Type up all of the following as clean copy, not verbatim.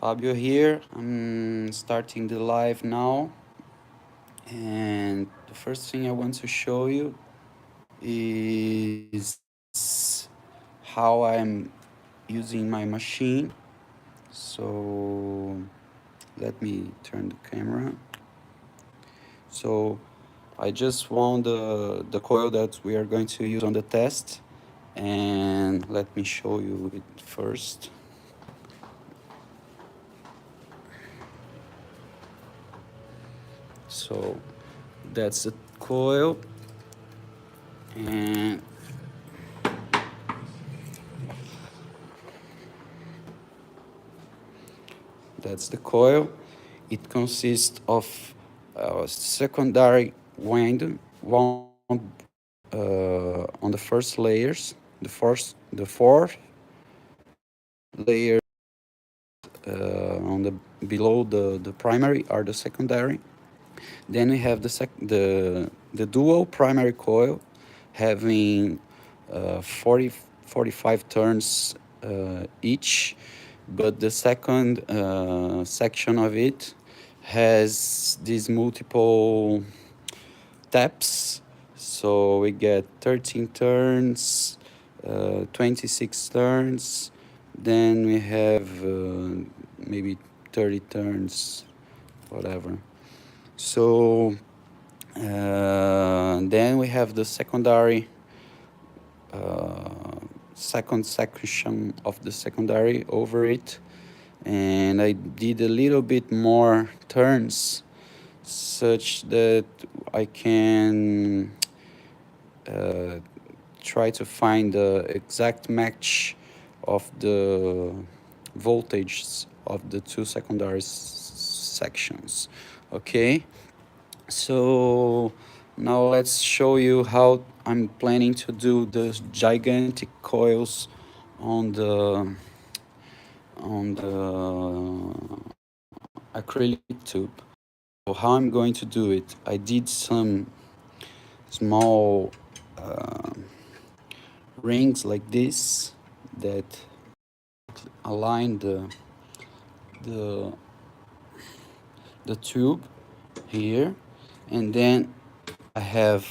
Fabio here. I'm starting the live now, and the first thing I want to show you is how I'm using my machine. So let me turn the camera. So I just wound the coil that we are going to use on the test, and let me show you it first. So that's the coil, and that's the coil. It consists of secondary wound on the first layers. The fourth layer on the below the primary are the secondary. Then we have the dual primary coil having 45 turns each, but the second section of it has these multiple taps. So we get 13 turns, 26 turns, then we have maybe 30 turns, whatever. So then we have the secondary, second section of the secondary over it, and I did a little bit more turns such that I can try to find the exact match of the voltages of the two secondary sections. Okay, so now let's show you how I'm planning to do the gigantic coils on the acrylic tube. So how I'm going to do it, I did some small rings like this that align the the tube here, and then I have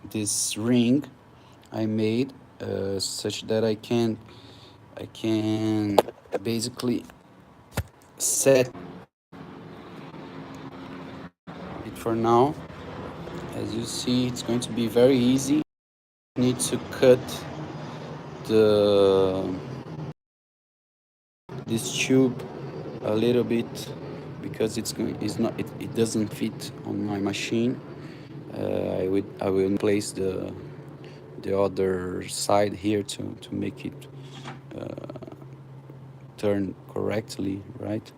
this ring I made such that I can basically set it for now. As you see, it's going to be very easy. Need to cut this tube a little bit because it doesn't fit on my machine. I will place the other side here to make it turn correctly, right?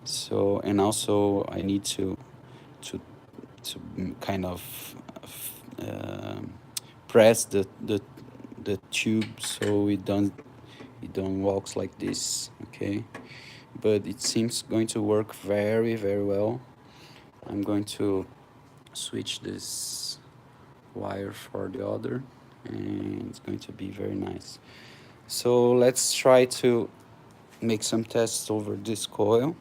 So, and also I need to kind of press the tube so it don't walks like this, okay? But it seems going to work very well. I'm going to switch this wire for the other, and it's going to be very nice. So let's try to make some tests over this coil.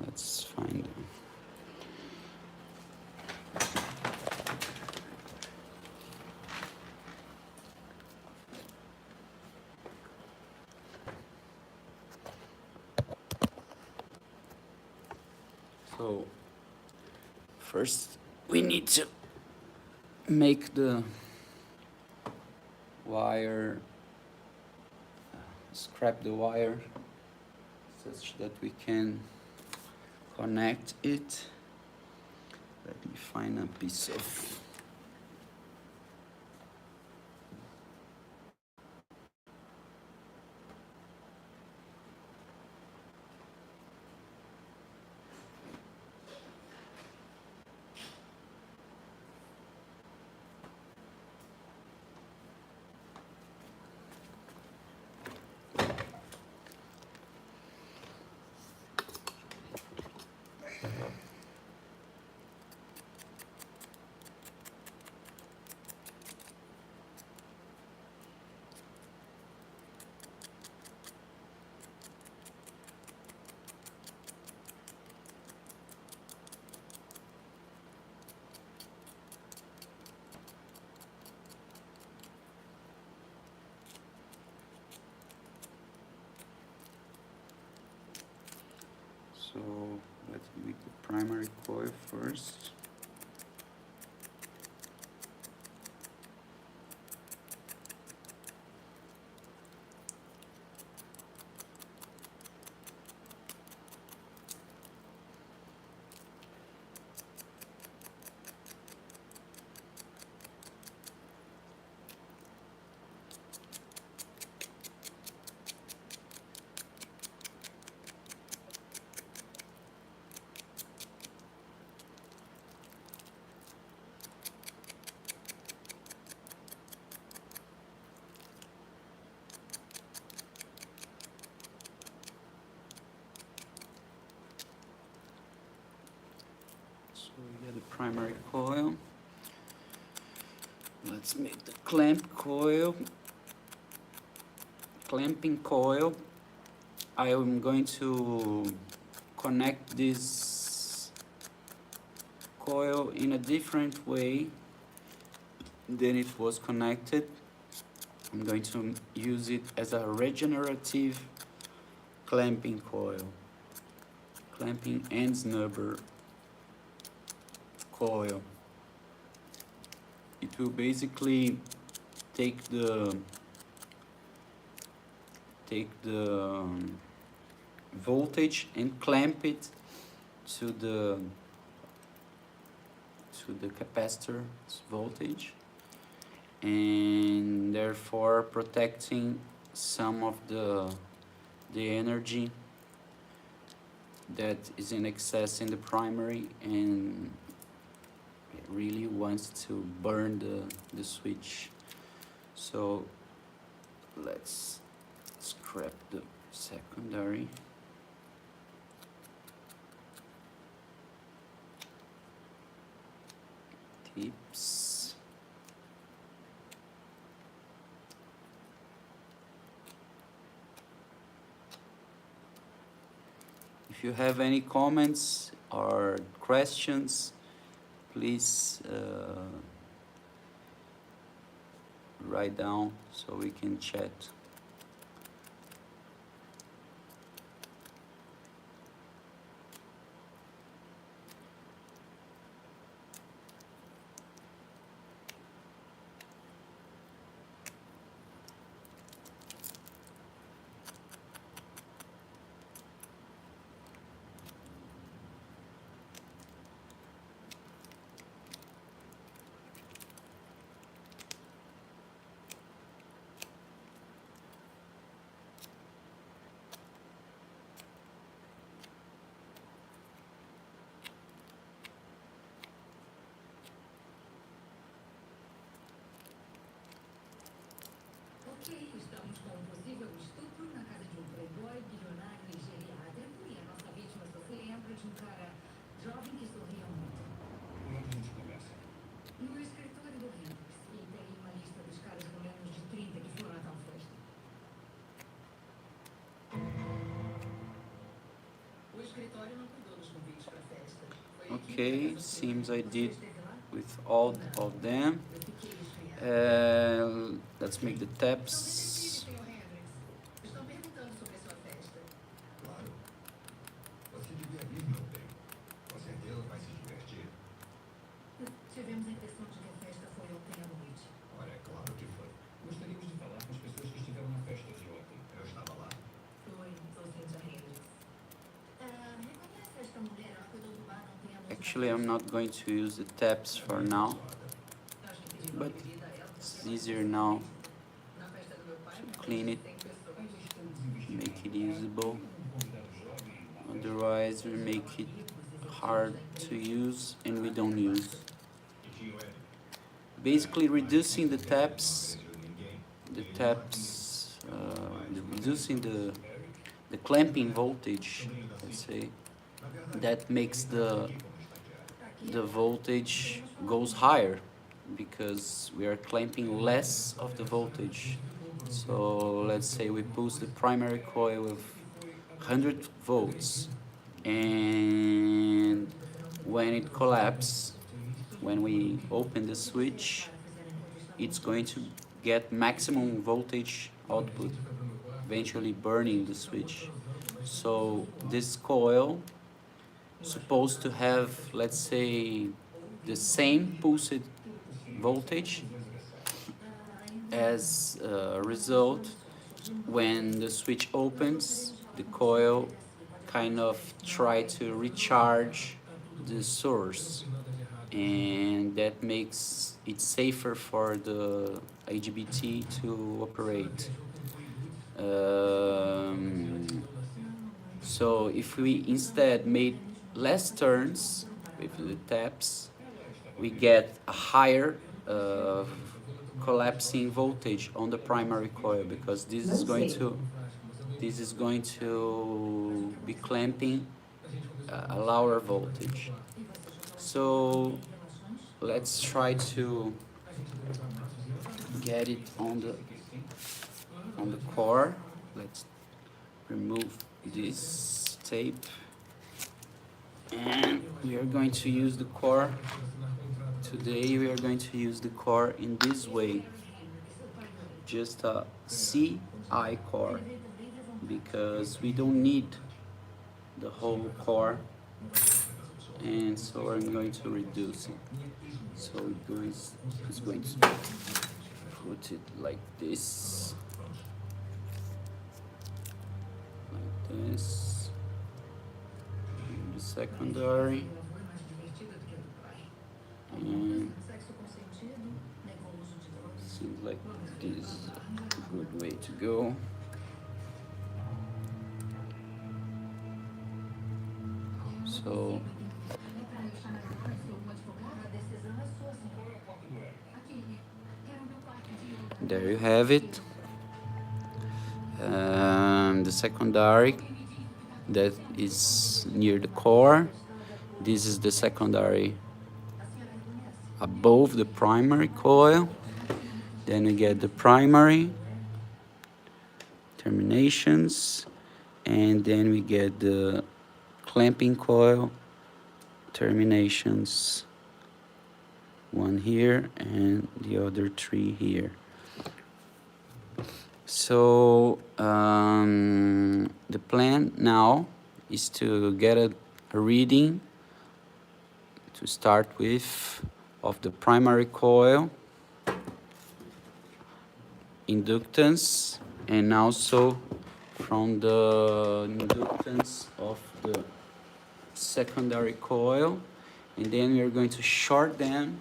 Let's find So first we need to make the wire, scrap the wire such that we can connect it. Let me find a piece of So let's make the primary coil first. So we get the primary coil. Let's make the clamping coil. I am going to connect this coil in a different way than it was connected. I'm going to use it as a regenerative clamping coil, clamping and snubber coil. It will basically take the voltage and clamp it to the capacitor's voltage, and therefore protecting some of the energy that is in excess in the primary and it really wants to burn the switch. So let's scrap the secondary. Tips. If you have any comments or questions, please write down so we can chat. Estamos com um possível estupro na casa de um playboy bilionário e geriátrico e a nossa vítima só se lembra de um cara jovem que sorria muito. Onde a gente começa? No escritório do Hendrix, e tem uma lista dos caras com menos de 30 que foram a tal festa. O escritório não cuidou dos convites para a festa. Okay, seems I did with all of them. Let's make the taps. Estão perguntando sobre a sua festa. Claro. Você devia vir, meu bem. Com certeza vai se divertir. Tivemos a impressão de que a festa foi ontem à noite. Olha, é claro que foi. Gostaríamos de falar com as pessoas que estiveram na festa de ontem. Eu estava lá. Foi, Soldering Hendrix. Reconhece esta mulher? Ela cuidou do bar ontem à noite. Actually, I'm not going to use the taps for now, but it's easier now to clean it, make it usable. Otherwise, we make it hard to use and we don't use. Basically, reducing the taps, reducing the clamping voltage, let's say, that makes the voltage goes higher because we are clamping less of the voltage. So let's say we push the primary coil with 100 volts, and when it collapses, when we open the switch, it's going to get maximum voltage output, eventually burning the switch. So this coil supposed to have, let's say, the same pulsed voltage. As a result, when the switch opens, the coil kind of try to recharge the source, and that makes it safer for the IGBT to operate. So if we instead made less turns with the taps, we get a higher collapsing voltage on the primary coil, because this is going to be clamping a lower voltage. So let's try to get it on the core. Let's remove this tape, and we are going to use the core. Today we are going to use the core in this way, just a CI core, because we don't need the whole core, and so I'm going to reduce it. So it's going to put it like this, in the secondary, and seems like this is a good way to go. So there you have it. The secondary that is near the core. This is the secondary above the primary coil. Then we get the primary terminations, and then we get the clamping coil terminations, one here and the other three here. So the plan now is to get a reading to start with of the primary coil, inductance, and also from the inductance of the secondary coil, and then we are going to short them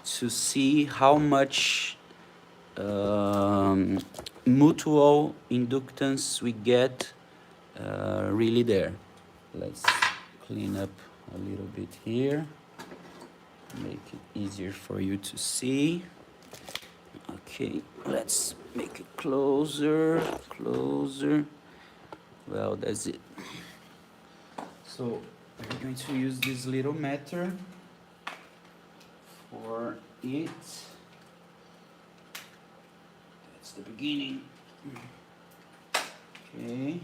to see how much mutual inductance we get really there. Let's clean up a little bit here, make it easier for you to see. Okay, let's make it closer. Well, that's it. So we're going to use this little meter for it. That's the beginning. Okay.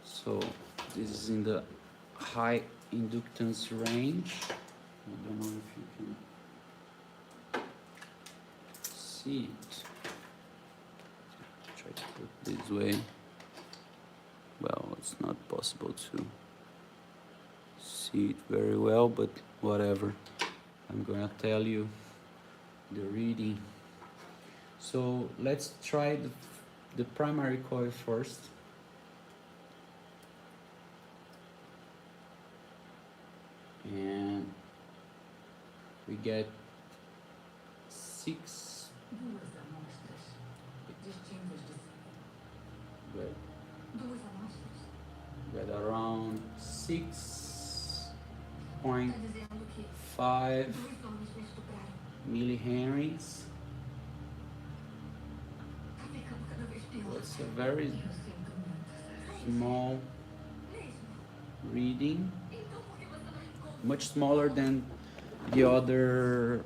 So this is in the high inductance range. I don't know if you can see it. Try to put it this way. Well, it's not possible to see it very well, but whatever. I'm gonna tell you the reading. So let's try the primary coil first. And we get 6. Get around 6.5 millihenries. It's a very small reading, much smaller than the other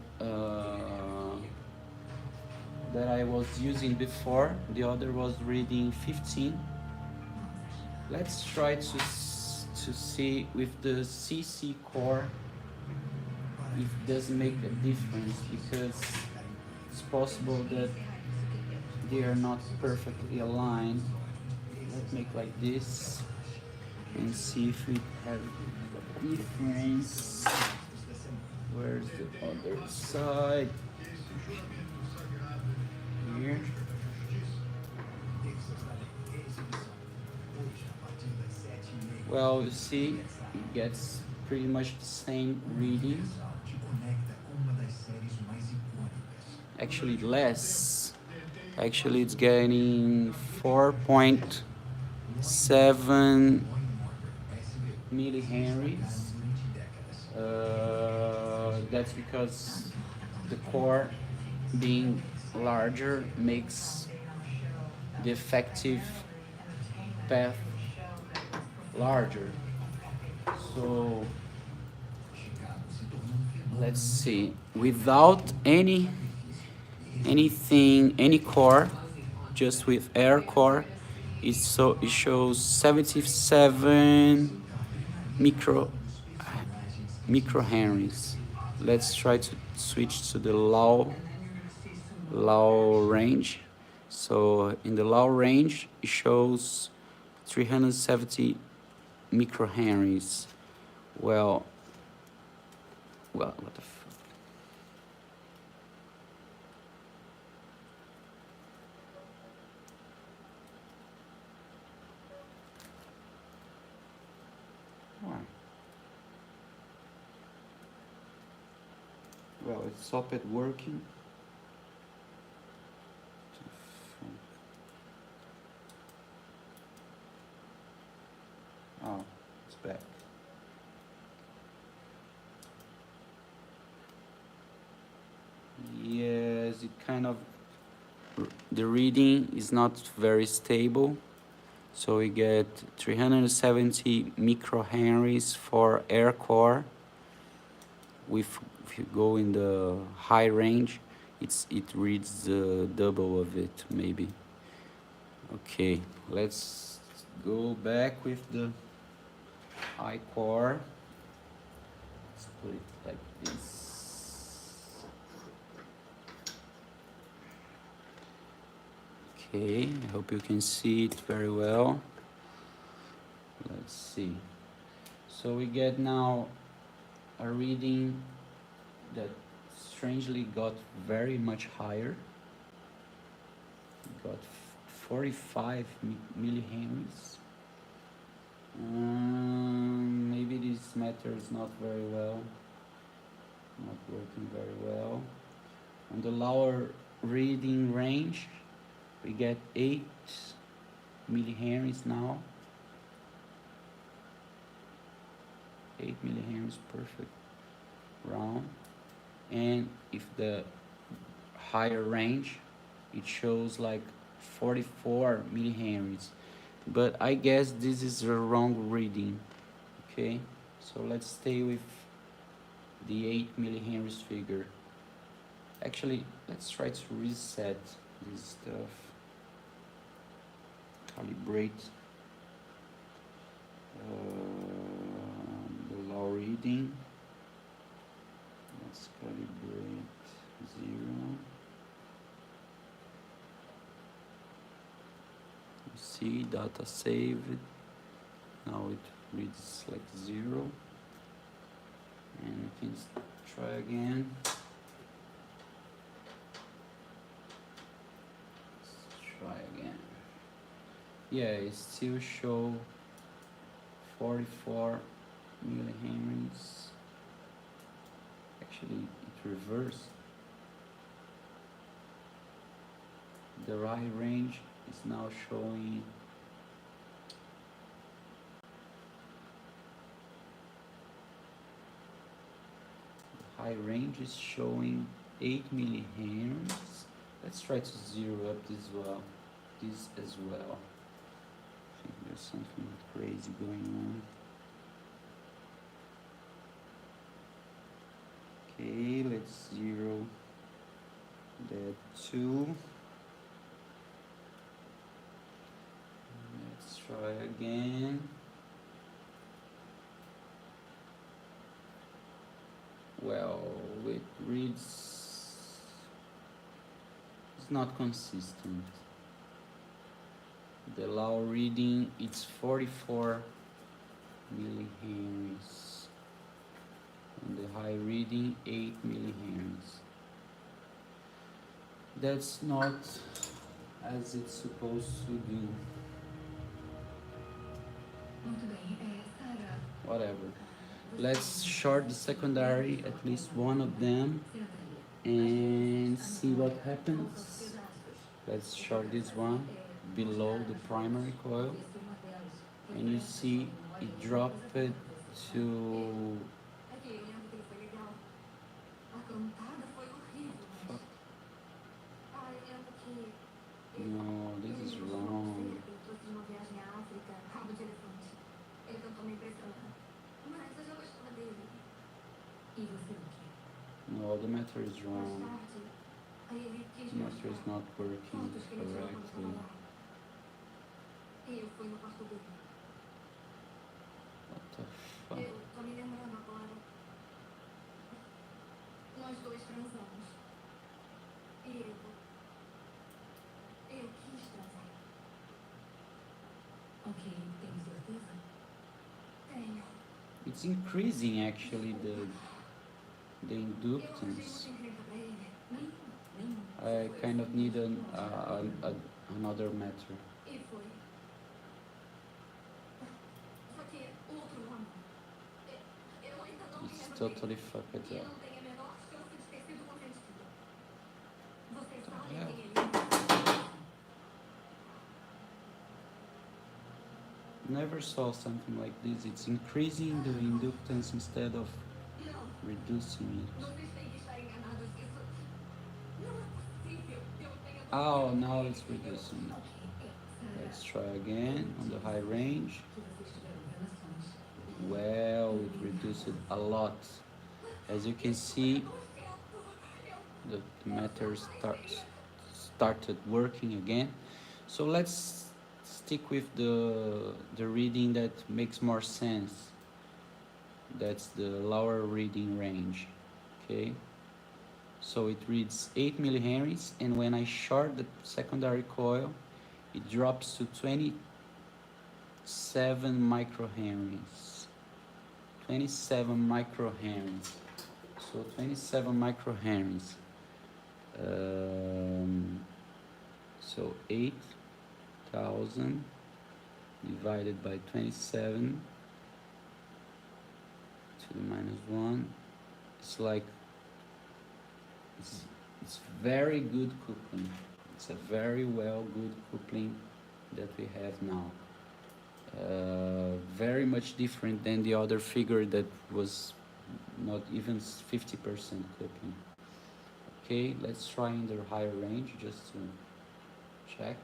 that I was using before. The other was reading 15. Let's try to see with the CC core if it doesn't make a difference, because it's possible that they are not perfectly aligned. Let's make like this. and see if it has a difference. Where's the other side? Here. Well, you see, it gets pretty much the same reading. Actually less. Actually it's getting 4.7 millihenries. That's because the core being larger makes the effective path larger. So let's see, without any core, just with air core, it shows 77 micro microhenries. Let's try to switch to the low range. So in the low range, it shows 370 microhenries. Well, what the fuck? Why? Well, it stopped working. Oh, it's back. Yes, it kind of, the reading is not very stable. So we get 370 microhenries for air core. If you go in the high range, it reads the double of it, maybe. Okay, let's go back with the high core. Let's put it like this. Okay, I hope you can see it very well. Let's see. So we get now a reading that strangely got very much higher. It got 45 millihenries. Maybe this meter is not very well, not working very well. On the lower reading range, we get 8 millihenries now. 8 millihenries, perfect, round. And if the higher range, it shows like 44 millihenries, but I guess this is the wrong reading. Okay, so let's stay with the 8 millihenries figure. Actually, let's try to reset this stuff, calibrate the low reading. Let's calibrate 0. You see, data saved. Now it reads like 0. And we can try again. Let's try again. Yeah, it still show 44 millihenries. Actually, it reversed. The right range is now showing high range is showing 8 millihenries. Let's try to zero up this as well. I think there's something crazy going on. Okay, let's zero that too. Let's try again. Well, it reads, it's not consistent. The low reading, it's 44 millihenries. And the high reading 8 millihenries. That's not as it's supposed to do. Muito bem, Sarah. Whatever. Let's short the secondary, at least one of them, Senta-lhe. and see what happens. Let's short this one below the primary coil, and you see it dropped it to Aqui, eu lembro que ele foi legal. A cantada foi horrível, mas... fuck. Ah, eu lembro que... No, this is wrong. Eu trouxe de uma viagem à África, rabo de elefante. Ele cantou me impressionando. Mas eu já gostava dele. E você o quê? No, the meter is Mais wrong. tarde, aí ele quis The me meter is mostrar not working fotos que ele tirou quando correctly. estava lá. E eu fui no quarto dele. What the fuck? Eu tô me lembrando agora. Nós dois transamos. E eu quis transar. Ok, tem certeza? Tenho. It's increasing actually the Eu arranjei inductance. outra encrenca pra ele. Nem. I kind of need another meter. E foi. Só que o outro homem. Eu ainda não me It's lembro totally dele. fucked E up. não tem a menor chance de ter sido consentido. Você sabe hell? quem ele é? Never saw something like this. It's increasing the inductance instead of Não. reducing it. Vocês têm que estar enganados. Isso não é possível. Eu tenho Oh, now it's reducing it. Let's try again on the high range. que vocês tiveram relações. Well, it reduced it a lot. As you can see, the meter started working again. So let's stick with the reading that makes more sense. That's the lower reading range. Okay. So it reads 8 millihenries, and when I short the secondary coil, it drops to 27 microhenries. 27 microhenries. So 27 microhenries. So 8,000 divided by 27 to the minus 1. It's like it's very good coupling. It's a very well good coupling that we have now. Very much different than the other figure that was not even 50% coupling. Okay, let's try in the higher range just to check.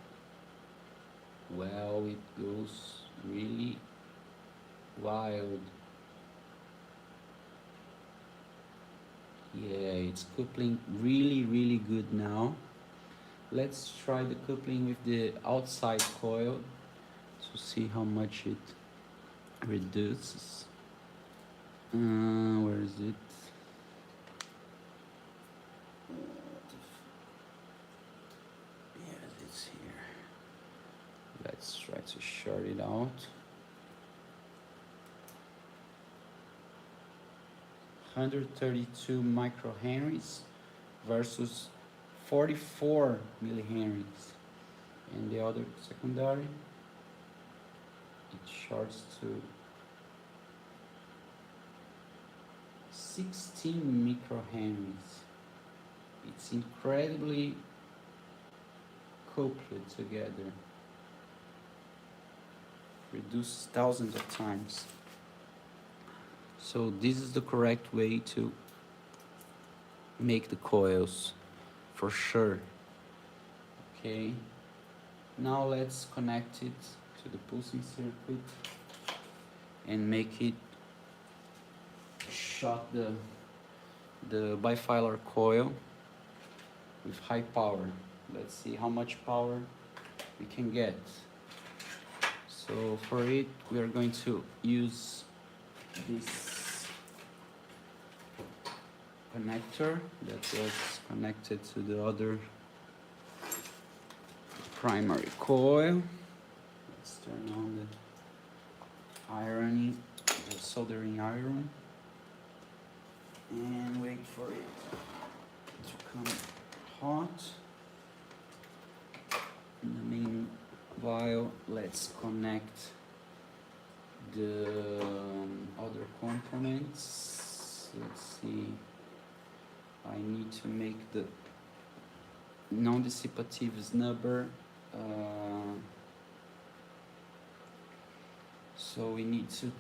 Well, it goes really wild. Yeah, it's coupling really good now. Let's try the coupling with the outside coil to see how much it reduces. Where is it? Yeah, it's here. Let's try to short it out. 132 microhenries versus 44 millihenries. And the other secondary, it shorts to 16 microhenries. It's incredibly coupled together. Reduced thousands of times. So this is the correct way to make the coils, for sure. Okay. Now let's connect it to the pulsing circuit and make it shot the bifilar coil with high power. Let's see how much power we can get. So for it, we are going to use this connector that was connected to the other primary coil. Let's turn on the ironing the soldering iron and wait for it to come hot. In the meanwhile, let's connect the other components. Let's see, I need to make the non-dissipative snubber, so we need to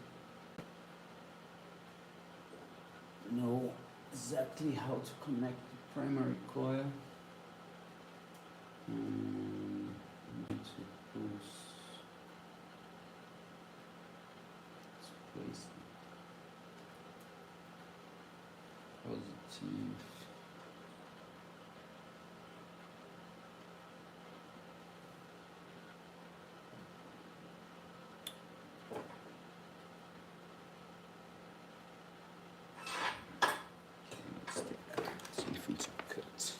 know exactly how to connect the primary coil. Need to place positive. See if it's cut.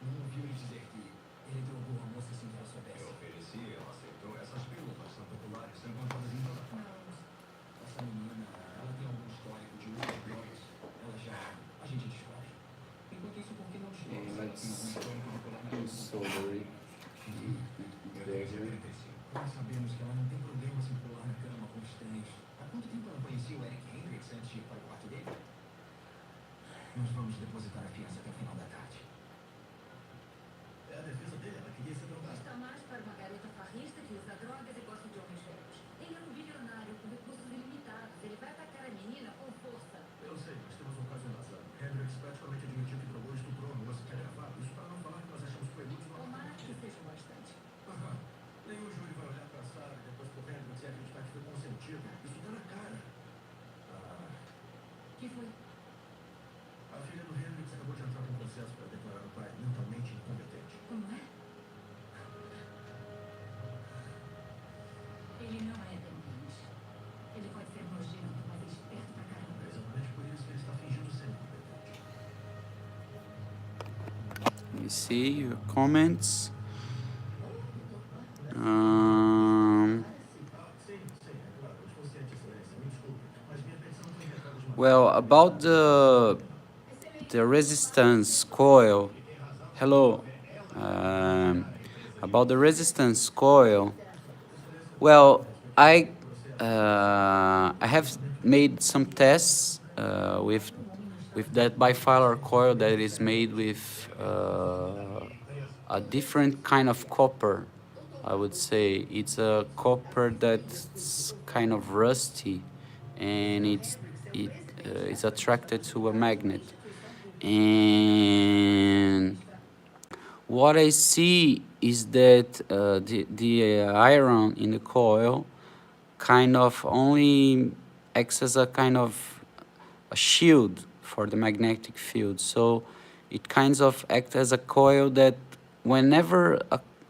Não ouviu ele dizer que ele drogou a moça sem que ela soubesse? Eu ofereci, ela aceitou. Essas pílulas são populares, são encontradas em toda parte. Essa menina, ela tem algum histórico de uso de drogas. Ela já... A gente descobre. Enquanto isso, por que não descobre? Ela tem algum histórico bipolar na cabeça? Soldering. Eu tenho 75. Nós sabemos que ela não tem problemas em pular na cama com estranhos. Há quanto tempo ela conhecia o Eric Hendricks antes de ir para o quarto dele? Nós vamos depositar a fiança até o final da tarde. É a defesa dele, ela queria ser drogada. Está mais para uma garota farrista que usa drogas e gosta de homens velhos. Ele é um bilionário com recursos ilimitados. Ele vai atacar a menina com força. Eu sei, mas temos um caso em Lazaro. Hendricks praticamente admitiu que drogou e estuprou no lance que é gravado. Isso para não falar que nós achamos coelhudos no Tomara que seja bastante. Aham. Nenhum júri vai olhar para a Sarah e depois pro Hendricks e acreditar que foi consentido. Isso tá na cara. Que foi? A filha do Hendricks acabou de entrar com um processo para declarar o pai mentalmente incompetente. Como é? Ele não é demente. Ele pode ser nojento, mas é esperto pra caramba. É exatamente por isso que ele está fingindo ser incompetente. Let me see your comments. Well, about the resistance coil. Hello. About the resistance coil. Well, I have made some tests with that bifilar coil that is made with a different kind of copper. I would say it's a copper that's kind of rusty, and it's attracted to a magnet. And what I see is that the iron in the coil kind of only acts as a kind of a shield for the magnetic field. So it kind of acts as a coil that whenever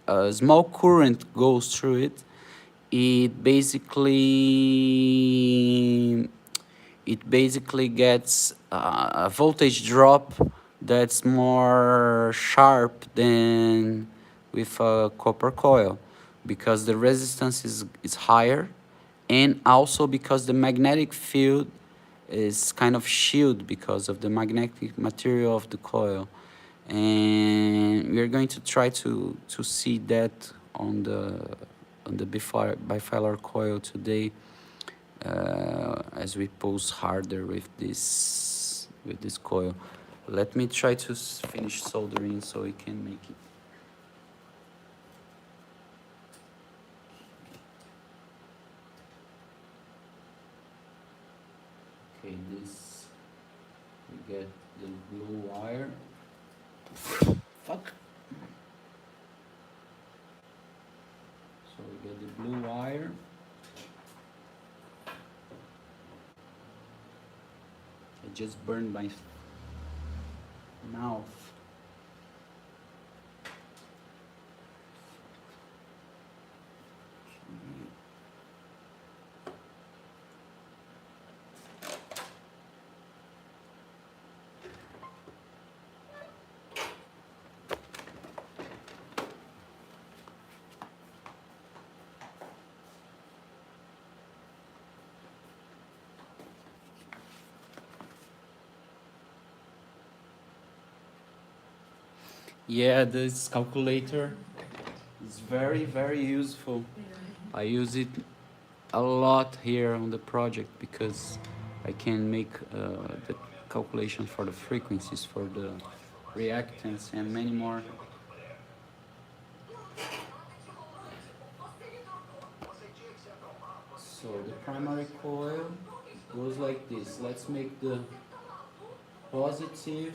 a small current goes through it, it basically gets a voltage drop that's more sharp than with a copper coil, because the resistance is higher, and also because the magnetic field is kind of shield because of the magnetic material of the coil. And we're going to try to see that on the bifilar coil today, as we pulse harder with this coil. Let me try to finish soldering so we can make it. Okay, this, we get the blue wire. Fuck. So we get the blue wire. I just burned my mouth. Yeah, this calculator is very, very useful. I use it a lot here on the project because I can make the calculation for the frequencies, for the reactance, and many more. So the primary coil goes like this. Let's make the positive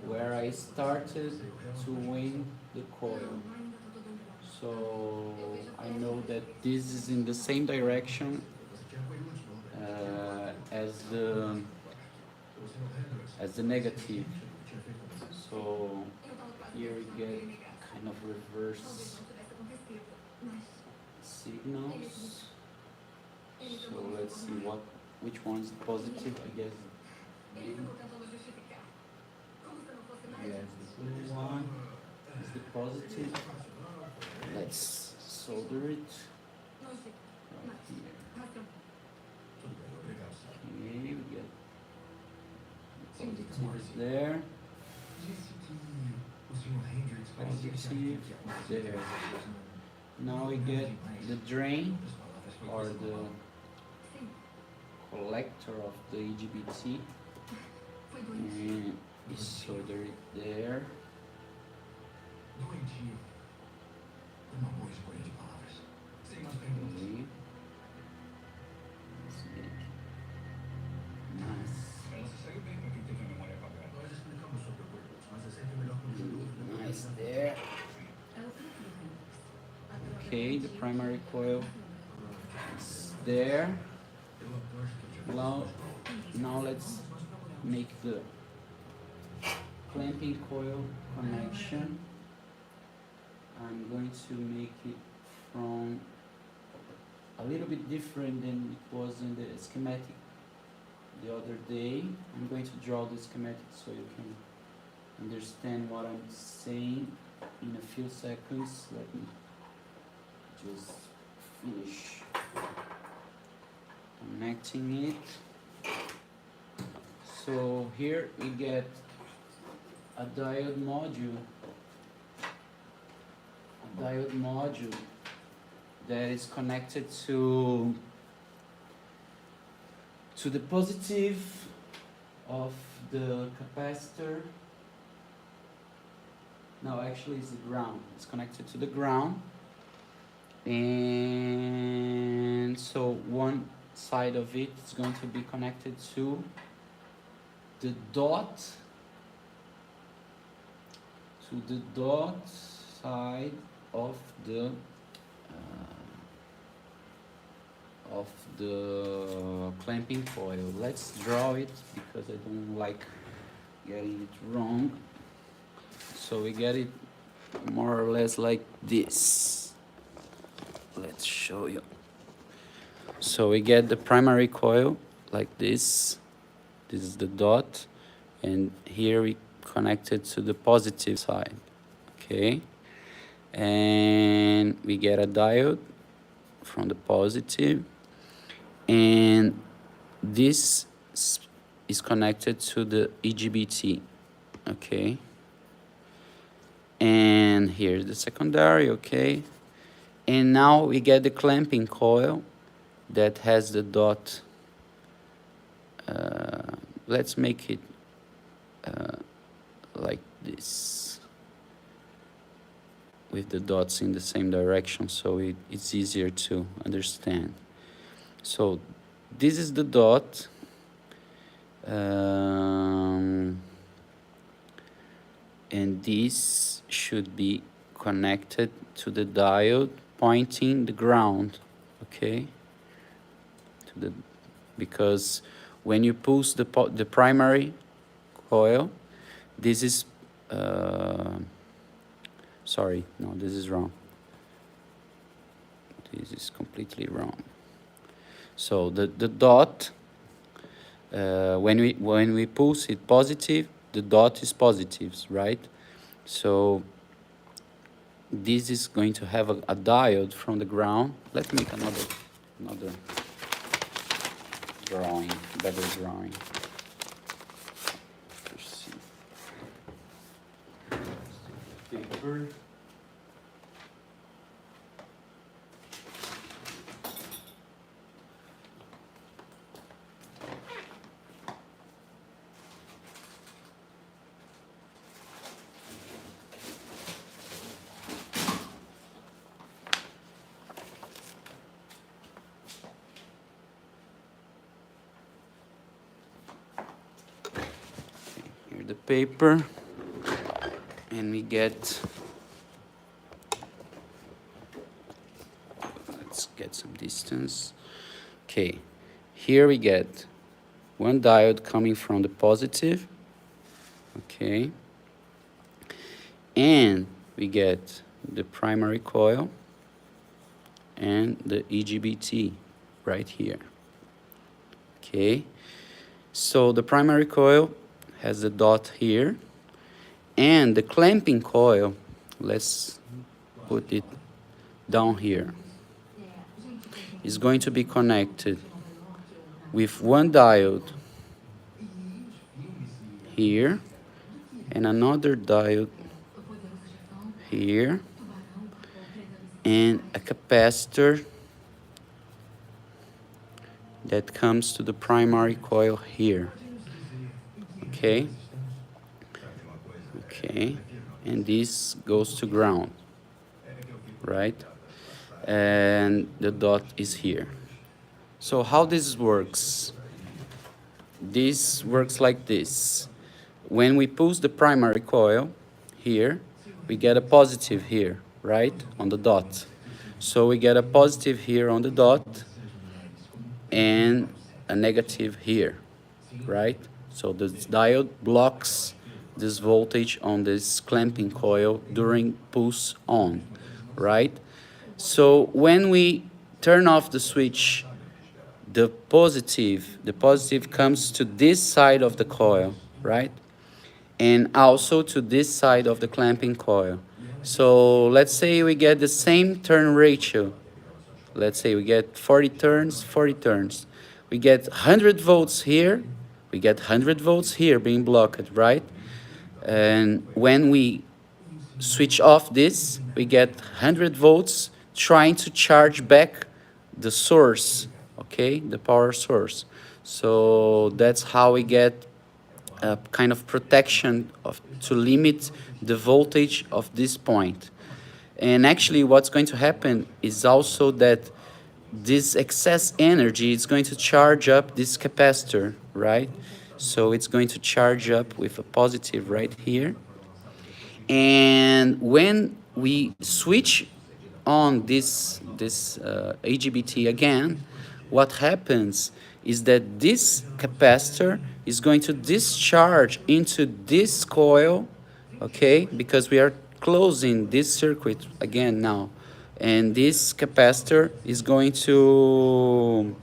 where I started to win the coil. So I know that this is in the same direction as the negative. So here we get kind of reverse signals. So let's see which one is positive. I guess yes, the blue one is the positive. Let's solder it right here. Okay, we get the positive is there. Positive there. Now we get the drain or the collector of the IGBT, and we solder it there. Okay. Nice there. Okay, the primary coil is there. Now let's make the clamping coil connection. I'm going to make it from a little bit different than it was in the schematic the other day. I'm going to draw the schematic so you can understand what I'm saying in a few seconds. Let me just finish connecting it. So here we get a diode module that is connected to the positive of the capacitor. No, actually it's the ground. It's connected to the ground. And so one side of it is going to be connected to the dot, side of the clamping coil. Let's draw it because I don't like getting it wrong. So we get it more or less like this. Let's show you. So we get the primary coil like this. This is the dot, and here we connect it to the positive side. Okay, and we get a diode from the positive, and this is connected to the IGBT. Okay, and here's the secondary. Okay, and now we get the clamping coil that has the dot. Let's make it like this, with the dots in the same direction, so it's easier to understand. So this is the dot, and this should be connected to the diode pointing the ground. Okay, because when you pulse the primary coil, this is sorry, no, this is wrong. This is completely wrong. So the dot, when we pulse it positive, the dot is positive, right? So this is going to have a diode from the ground. Let's make another drawing, better drawing. paper. Here the paper, and we get, let's get some distance. Okay, here we get one diode coming from the positive, okay, and we get the primary coil and the EGBT right here, okay. So the primary coil has the dot here, and the clamping coil, let's put it down here, is going to be connected with one diode here and another diode here and a capacitor that comes to the primary coil here, okay, okay, and this goes to ground, right, and the dot is here. So how this works? This works like this. When we push the primary coil here, we get a positive here, right, on the dot. So we get a positive here on the dot and a negative here, right? So the diode blocks this voltage on this clamping coil during push on, right? So when we turn off the switch, the positive comes to this side of the coil, right? And also to this side of the clamping coil. So let's say we get the same turn ratio. Let's say we get 40 turns, 40 turns. We get 100 volts here, we get 100 volts here being blocked, right? And when we switch off this, we get 100 volts trying to charge back the source, okay, the power source. So that's how we get a kind of protection to limit the voltage of this point. And actually what's going to happen is also that this excess energy is going to charge up this capacitor, right? So it's going to charge up with a positive right here. And when we switch on this AGBT again, what happens is that this capacitor is going to discharge into this coil, okay, because we are closing this circuit again now, and this capacitor is going to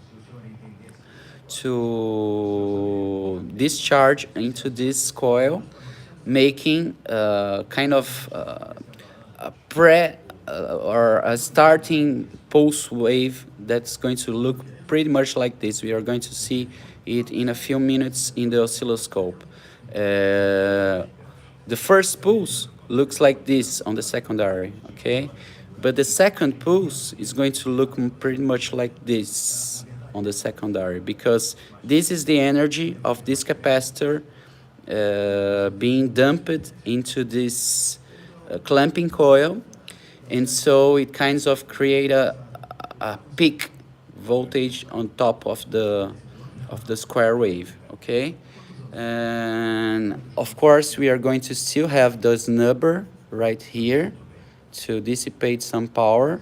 discharge into this coil, making kind of a or a starting pulse wave that's going to look pretty much like this. We are going to see it in a few minutes in the oscilloscope. The first pulse looks like this on the secondary, okay? But the second pulse is going to look pretty much like this on the secondary, because this is the energy of this capacitor being dumped into this clamping coil, and so it kind of create a peak voltage on top of the square wave, okay? And of course we are going to still have the snubber right here to dissipate some power,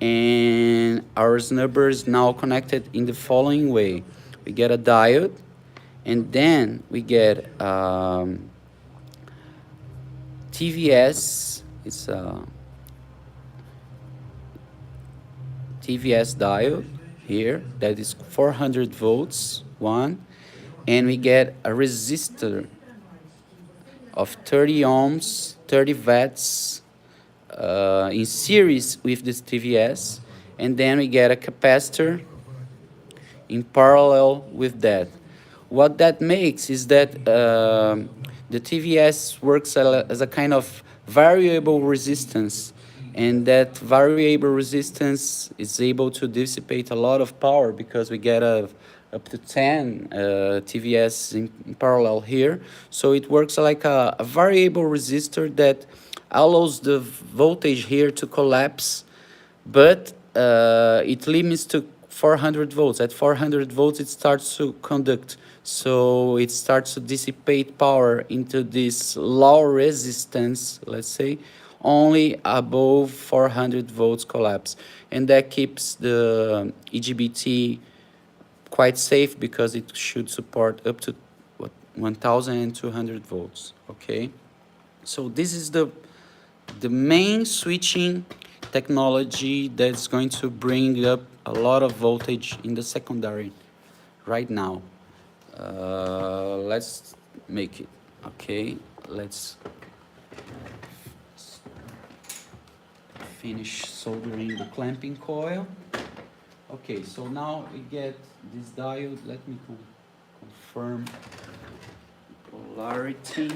and our snubber is now connected in the following way. We get a diode, and then we get TVS. It's a TVS diode here that is 400 volts, one, and we get a resistor of 30 ohms, 30 watts in series with this TVS, and then we get a capacitor in parallel with that. What that makes is that the TVS works as a kind of variable resistance, and that variable resistance is able to dissipate a lot of power because we get up to 10 TVS in parallel here. So it works like a variable resistor that allows the voltage here to collapse, but it limits to 400 volts. At 400 volts, it starts to conduct. So it starts to dissipate power into this low resistance, let's say, only above 400 volts collapse. And that keeps the EGBT quite safe because it should support up to what, 1200 volts, okay? So this is the main switching technology that's going to bring up a lot of voltage in the secondary right now. Let's make it, okay? Let's finish soldering the clamping coil. Okay, so now we get this diode. Let me confirm polarity.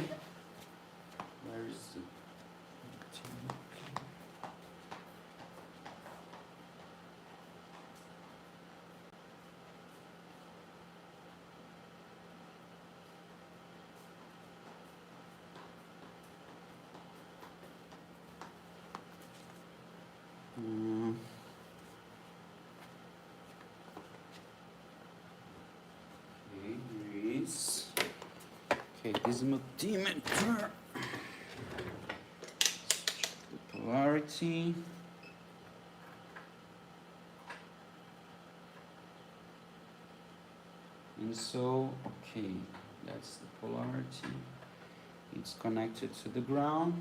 Where is it? Okay, here is. Okay, this is multimeter. Polarity. And so, okay, that's the polarity. It's connected to the ground.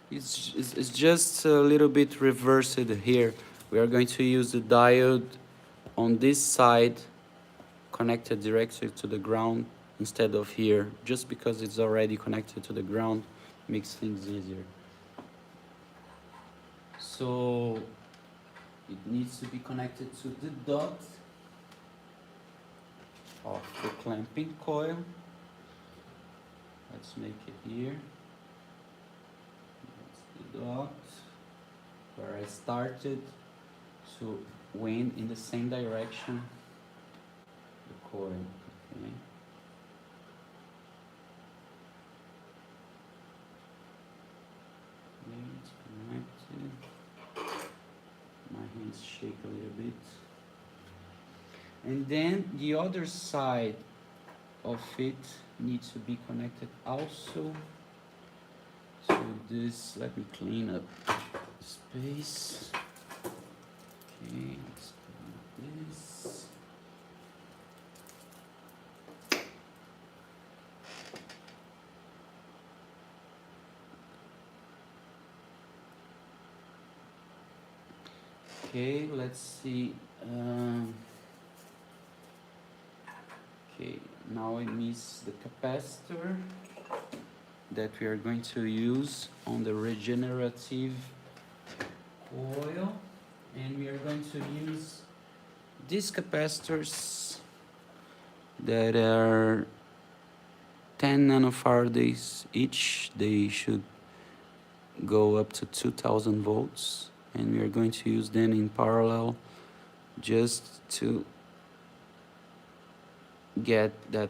It's just a little bit reversed here. We are going to use the diode on this side connected directly to the ground instead of here, just because it's already connected to the ground, makes things easier. So it needs to be connected to the dot of the clamping coil. Let's make it here. That's the dot where I started to wind in the same direction the coil. Okay. It's connected. My hands shake a little bit. And then the other side of it needs to be connected also to this. Let me clean up space. Okay, let's clean this. Okay, let's see. Okay, now I miss the capacitor that we are going to use on the regenerative coil, and we are going to use these capacitors that are 10 nanofarads each. They should go up to 2000 volts, and we are going to use them in parallel just to get that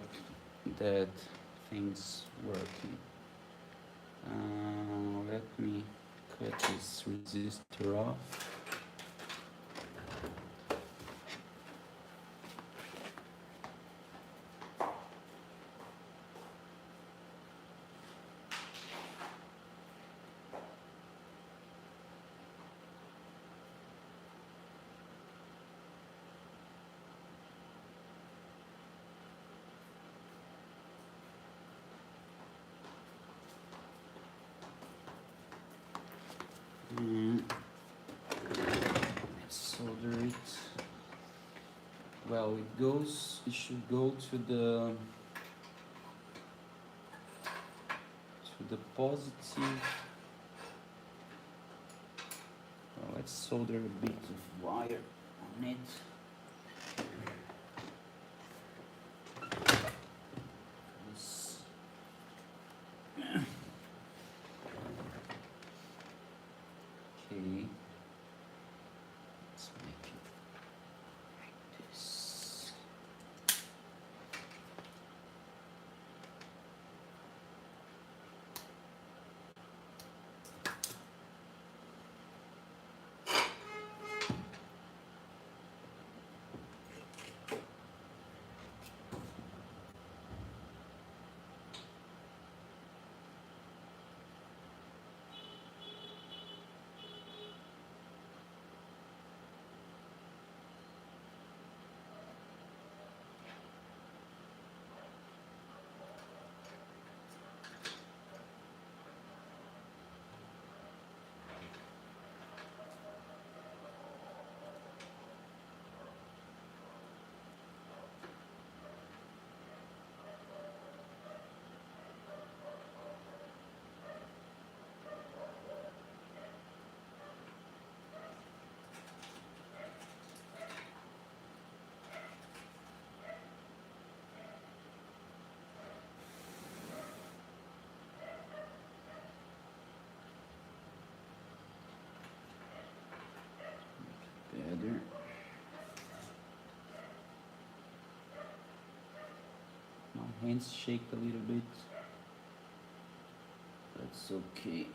things working. Let me cut this resistor off. Let's solder it. Well, it should go to the positive. Well, let's solder a bit of wire on it. hands shake a little bit. That's okay.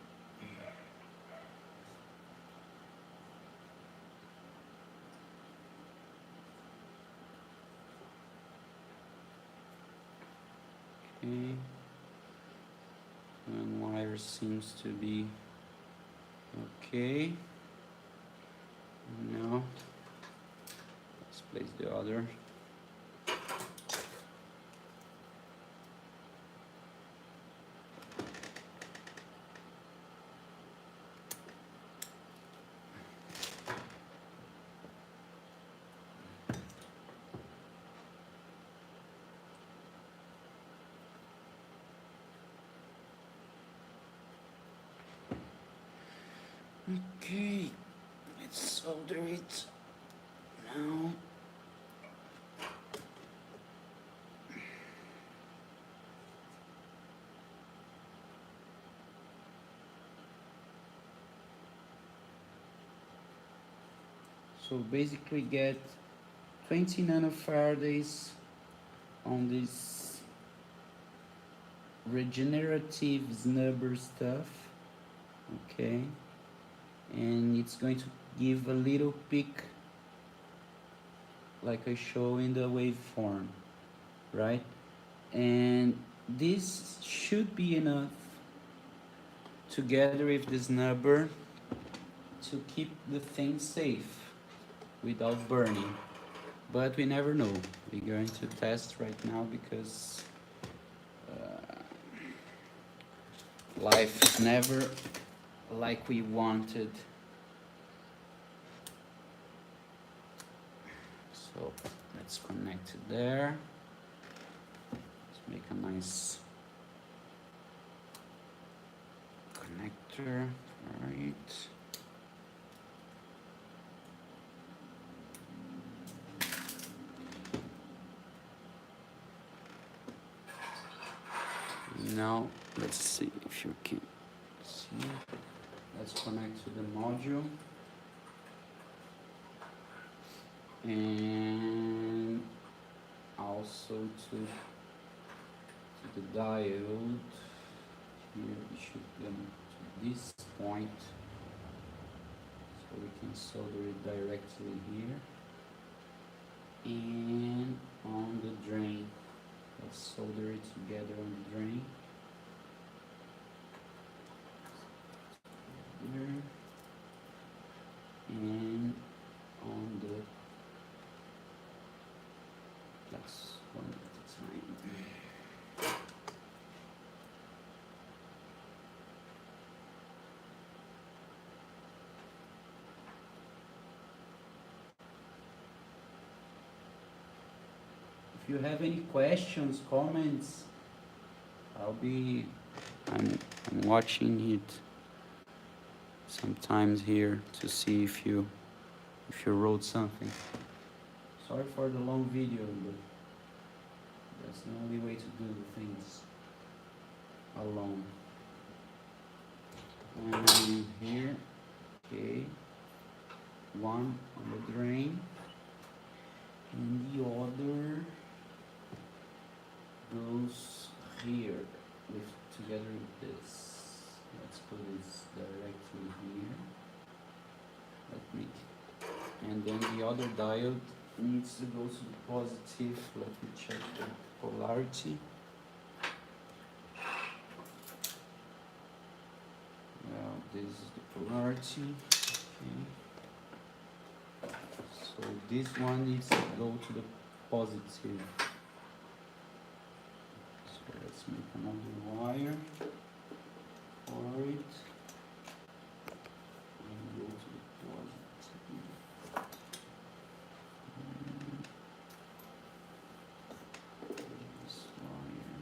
Okay. And wire seems to be okay. Now let's place the other. Okay, let's solder it now. So basically get 20 nanofarads on this regenerative snubber stuff, okay, and it's going to give a little peak like I show in the waveform, right? And this should be enough together with the snubber to keep the thing safe without burning, but we never know. We're going to test right now because life is never like we wanted. So let's connect it there. Let's make a nice connector. All right. Now let's see if you can see. Let's connect to the module and also to the diode. Here we should come to this point so we can solder it directly here and on the drain. Let's solder it together on the drain. Here and on the plus one at a time. If you have any questions, comments, I'm watching it sometimes here to see if you wrote something. Sorry for the long video, but that's the only way to do things alone. And here, okay, one on the drain, and the other goes here together with this. Let's put this directly here. And then the other diode needs to go to the positive. Let me check the polarity. Well, this is the polarity. Okay. So this one needs to go to the positive. So let's make another wire for it. And go to the positive. This wire.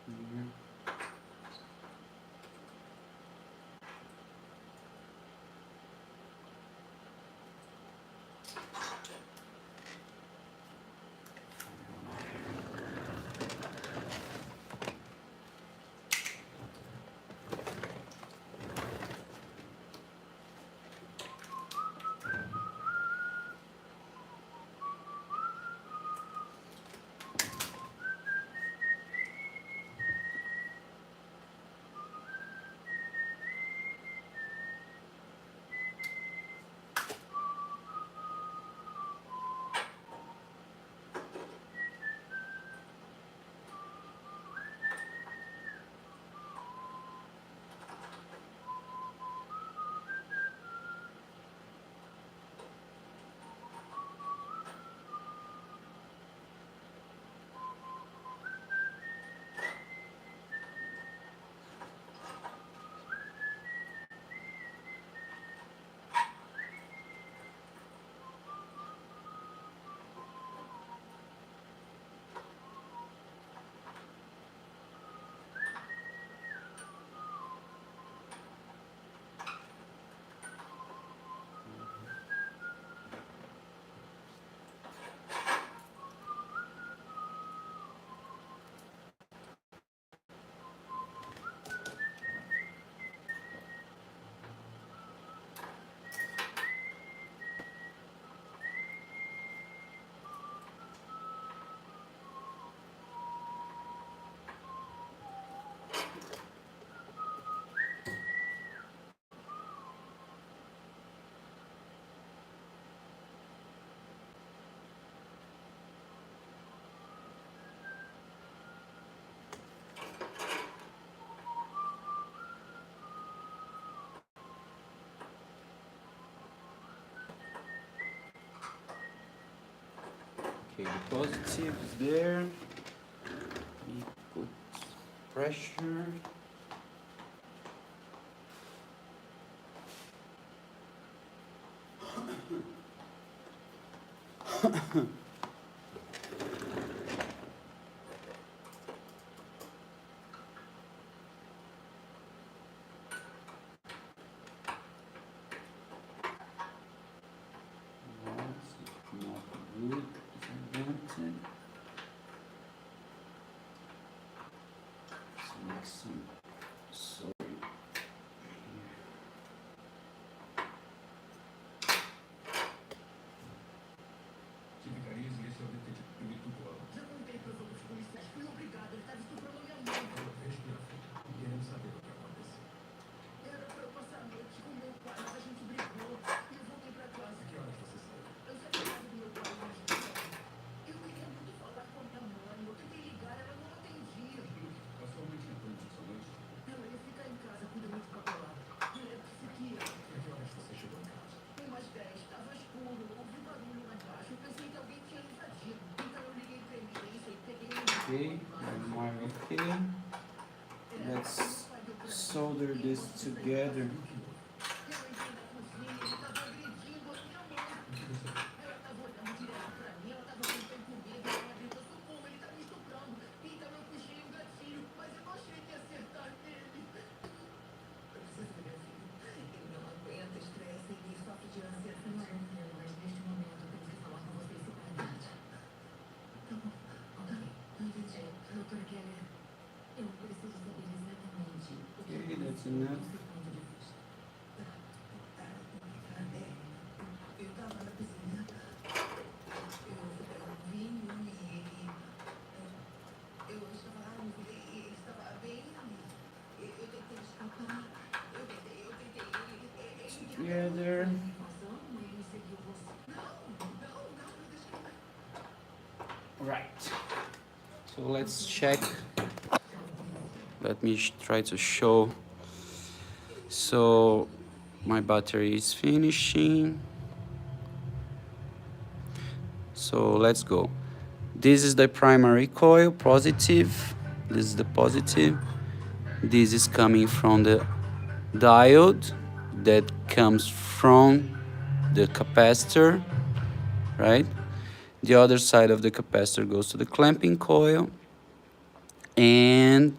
Here. Okay, the positive is there. We put pressure. Not good as I wanted. Let's make some soldering here. Tive cariz e esse é o detetive do Coil. Já contei para os outros policiais. Fui obrigado. Ele estava estuprando minha mãe. Respira fundo. Queremos saber o que aconteceu. Era para eu passar a noite com meu pai, mas a gente brigou. E eu voltei para casa. A que horas você saiu? Eu saí da casa do meu pai mais de Eu queria muito falar com a minha mãe. Eu tentei ligar, ela não atendia. A sua mãe tinha plano de somente? Ela ia ficar em casa cuidando de papelada. Ela é psiquiatra. A que horas você chegou em casa? Tem umas 10, estava escuro. Ouvi barulho lá embaixo. Eu pensei que alguém tinha invadido. Então eu liguei para emergência e peguei Okay, mark okay. Let's solder this together. Eu entrei na cozinha e ele estava agredindo a minha mãe. Ela estava olhando direto para mim, ela estava tentando comigo. Ela gritou, socorro, ele está me estuprando. Então eu puxei o gatilho, mas eu não achei que ia acertar nele. Eu preciso ver meu filho. Ele não aguenta estresse e sofre de ansiedade. Não, mas neste momento eu tenho que falar com você separadamente. Tá bom, ok. Entendi. Doutora Keller, eu preciso saber exatamente o que Okay, that's aconteceu enough. do seu ponto de vista. Eu estava na cozinha. Eu vi um e ele. Eu estava lá e ele estava bem. Eu tentei escapar. Eu tentei. Ele Together. informação e ele seguiu você. Não, eu deixei. Right. So let's check. Let me try to show. So my battery is finishing. So let's go. This is the primary coil, positive. This is the positive. This is coming from the diode that comes from the capacitor, right? The other side of the capacitor goes to the clamping coil, and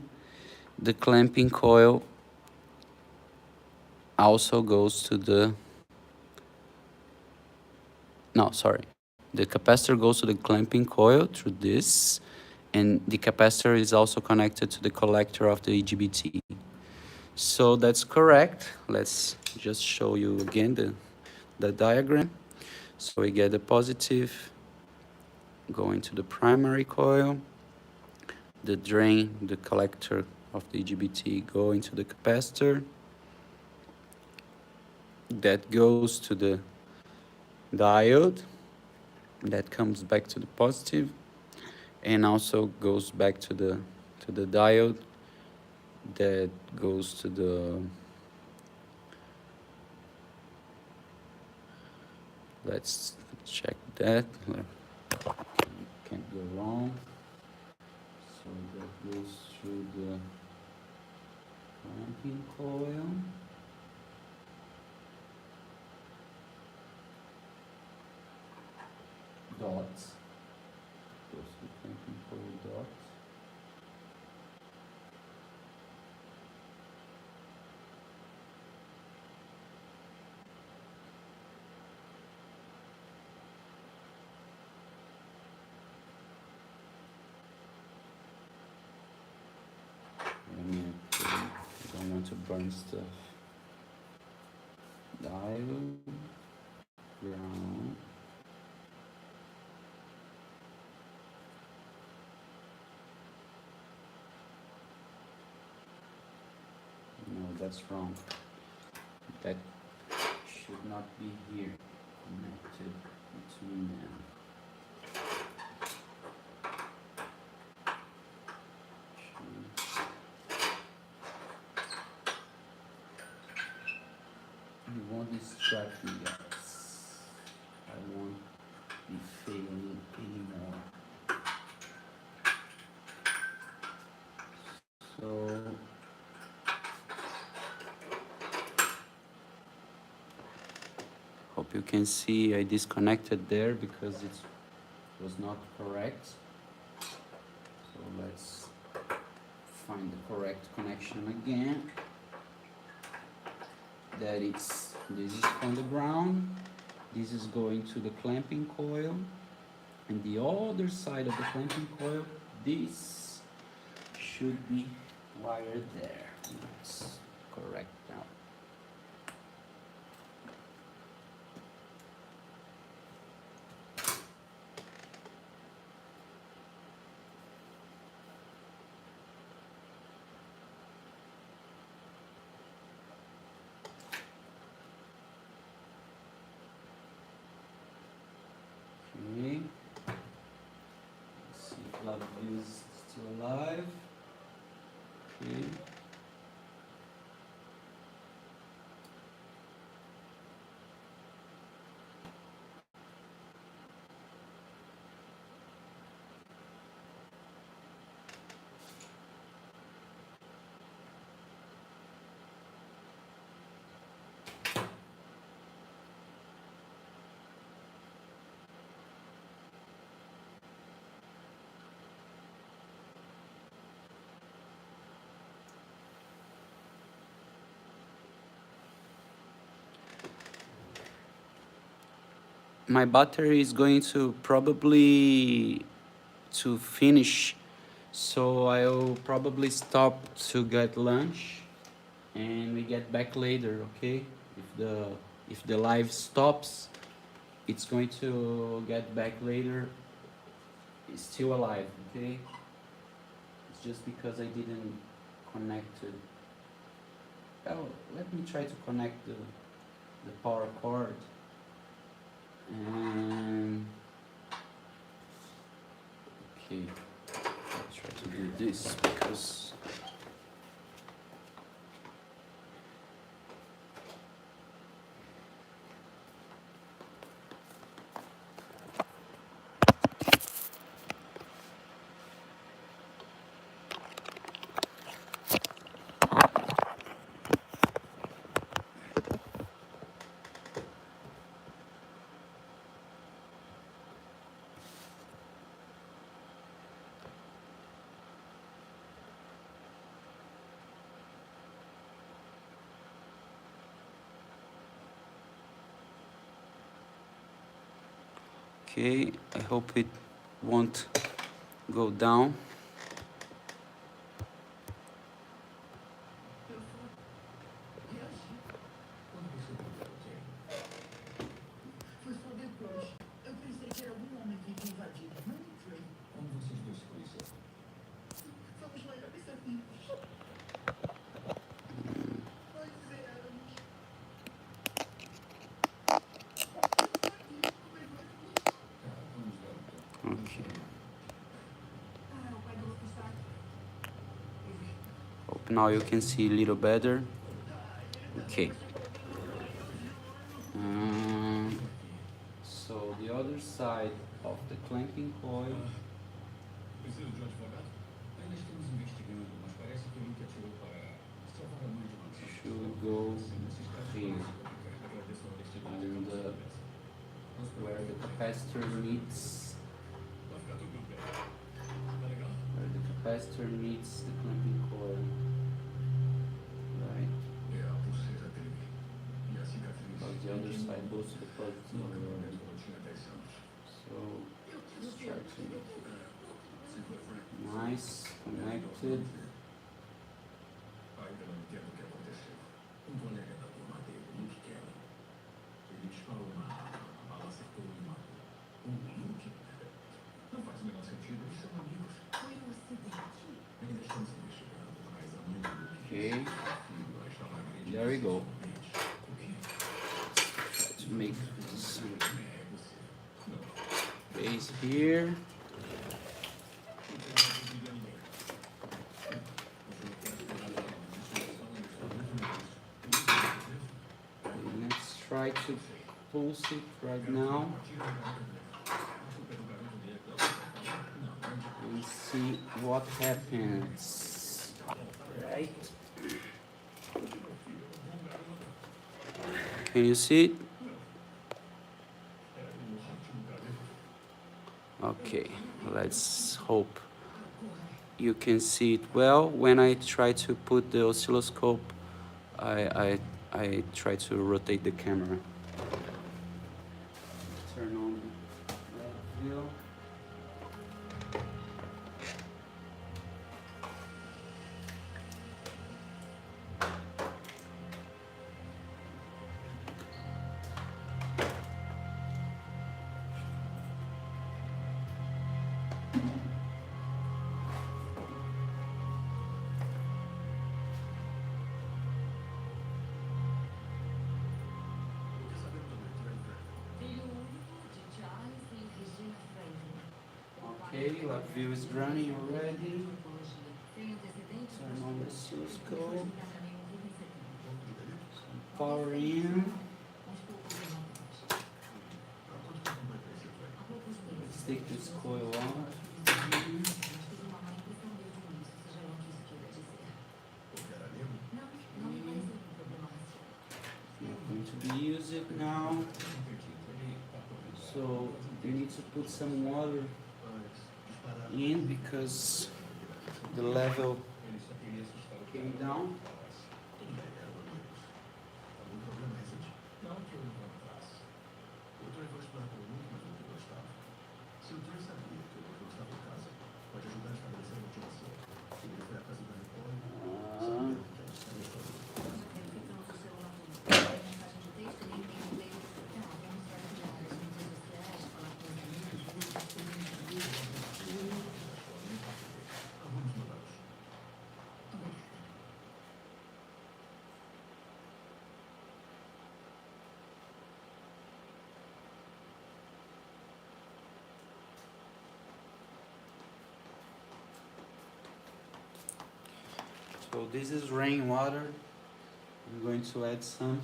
the clamping coil also goes to the, no, sorry. The capacitor goes to the clamping coil through this, and the capacitor is also connected to the collector of the IGBT. So that's correct. Let's just show you again the diagram. So we get the positive going to the primary coil, the drain, the collector of the IGBT going to the capacitor. That goes to the diode, that comes back to the positive, and also goes back to the diode that goes to the, let's check that, can't go wrong. So that goes through the clamping coil, dots, goes to the clamping coil dots. I don't want to burn stuff. Diode, ground, no, that's wrong. That should not be here, connected between them. You won't distract me, guys. I won't be failing anymore. You can see I disconnected there because it was not correct. So let's find the correct connection again. That is, this is from the ground, this is going to the clamping coil, and the other side of the clamping coil, this should be wired there. Let's correct now. Okay. Let's see if love is still alive. Okay. My battery is going to probably to finish, so I'll probably stop to get lunch and we get back later. Okay, if the live stops, it's going to get back later. It's still alive. Okay, it's just because I didn't connect it. Oh, let me try to connect the power cord. And okay, I'll try to do this because okay, I hope it won't go down. Eu só reagi. Quando você viu o Jane, Foi só depois. Eu pensei que era algum homem que tinha invadido, não o Trey. como vocês dois se conheceram? Vamos lá, cabeça firme. Nós éramos. Tá, vamos dar um tempo. Okay, Ah, o pai do outro está aqui. hope now you can see a little better. Okay. So the other side of the clamping coil Preciso de um advogado? Ainda estamos investigando, mas parece que o Luke atirou para salvar a mãe de uma tia. should go here, Agradeço a honestidade and where the capacitor meets Vai ficar tudo bem. Tá legal? where the capacitor meets the clamping coil. Right, É a pulseira dele. E a cicatriz. because the other side goes to the No positive. acampamento quando eu tinha 10 anos. So let's try to Segura, Frank. nice, connected. Ainda não entendo o que aconteceu. Um colega da turma dele, Luke Kelly. Ele disparou uma arma, a bala acertou e matou. O Luke? Não faz o menor sentido, eles são amigos. Foi um acidente. Ainda estamos investigando, mas a mãe do Luke Okay, filho estava agredindo there we go. sexualmente. O quê? Try to make some É você. Não. base here. Let's try to pulse it right now and see what happens. Right? Can you see it? Okay, let's hope you can see it well. When I try to put the oscilloscope, I try to rotate the camera. Turn on the view. Okay, la view is running already. Turn on the oscilloscope. Some power in. Let's take this coil out. I'm going to be use it now. So you need to put some water in because the level came down. So this is rainwater. I'm going to add some.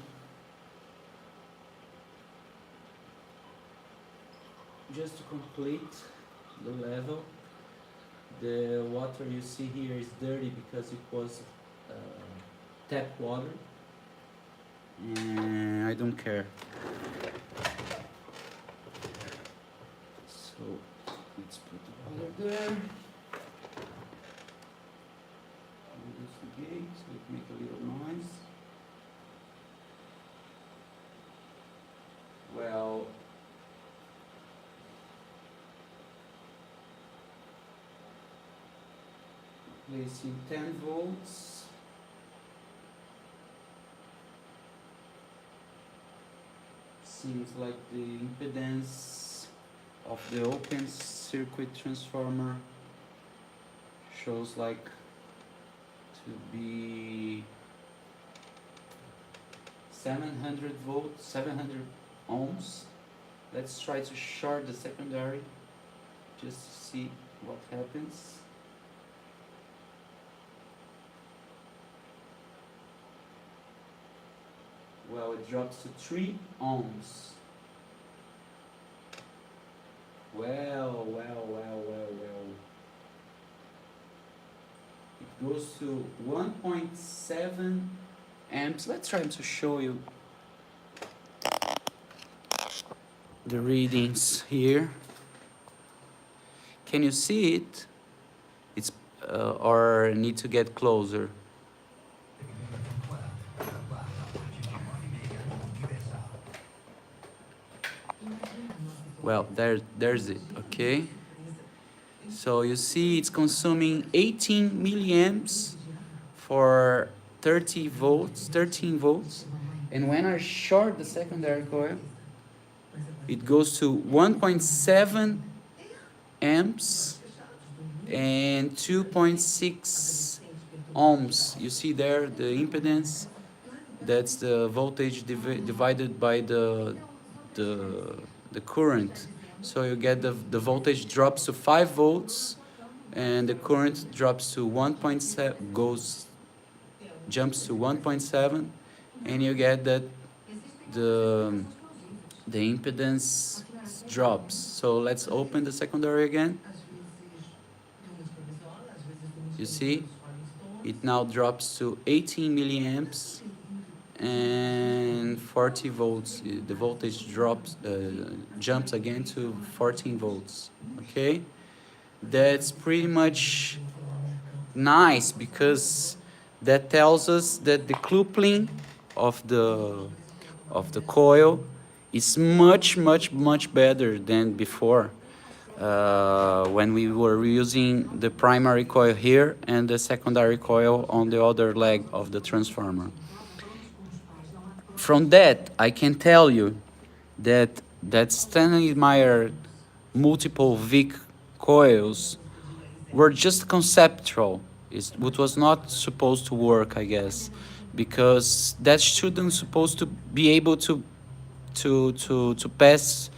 Just to complete the level. The water you see here is dirty because it was tap water. And I don't care. So let's put the water there. Reduce the gate so it make a little noise. Well, placing 10 volts. Seems like the impedance of the open circuit transformer shows like to be 700 volts, 700 ohms. Let's try to short the secondary just to see what happens. Well, it drops to 3 ohms. Well. It goes to 1.7 amps. Let's try to show you the readings here. Can you see it? It's or need to get closer. Well, there's it, okay? So you see it's consuming 18 milliamps for 13 volts. And when I short the secondary coil, it goes to 1.7 amps and 2.6 ohms. You see there the impedance, that's the voltage divided by the current. So you get the voltage drops to 5 volts and the current drops to 1.7, jumps to 1.7, and you get that the impedance drops. So let's open the secondary again. You see, it now drops to 18 milliamps and 40 volts. The voltage jumps again to 14 volts. okay? That's pretty much nice because that tells us that the coupling of the coil is much better than before, when we were using the primary coil here and the secondary coil on the other leg of the transformer. From that, I can tell you that Stanley Meyer multiple Vic coils were just conceptual. It was not supposed to work, I guess, because that shouldn't supposed to be able to pass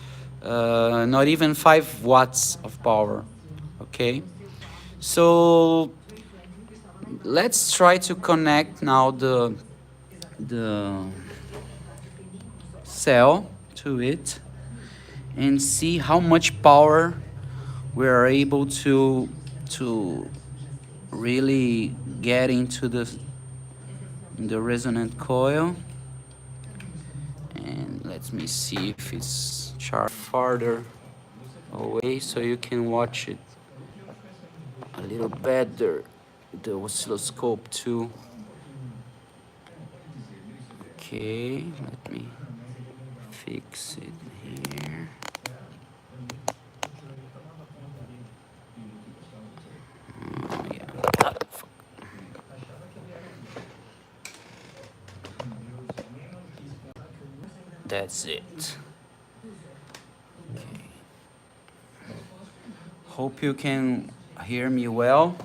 not even 5 watts of power. Okay, so let's try to connect now the cell to it and see how much power we are able to really get into the resonant coil. And let me see if it's charged farther away so you can watch it a little better, the oscilloscope too. Okay, let me fix it here. Oh, yeah. That's it. Okay. Hope you can hear me well.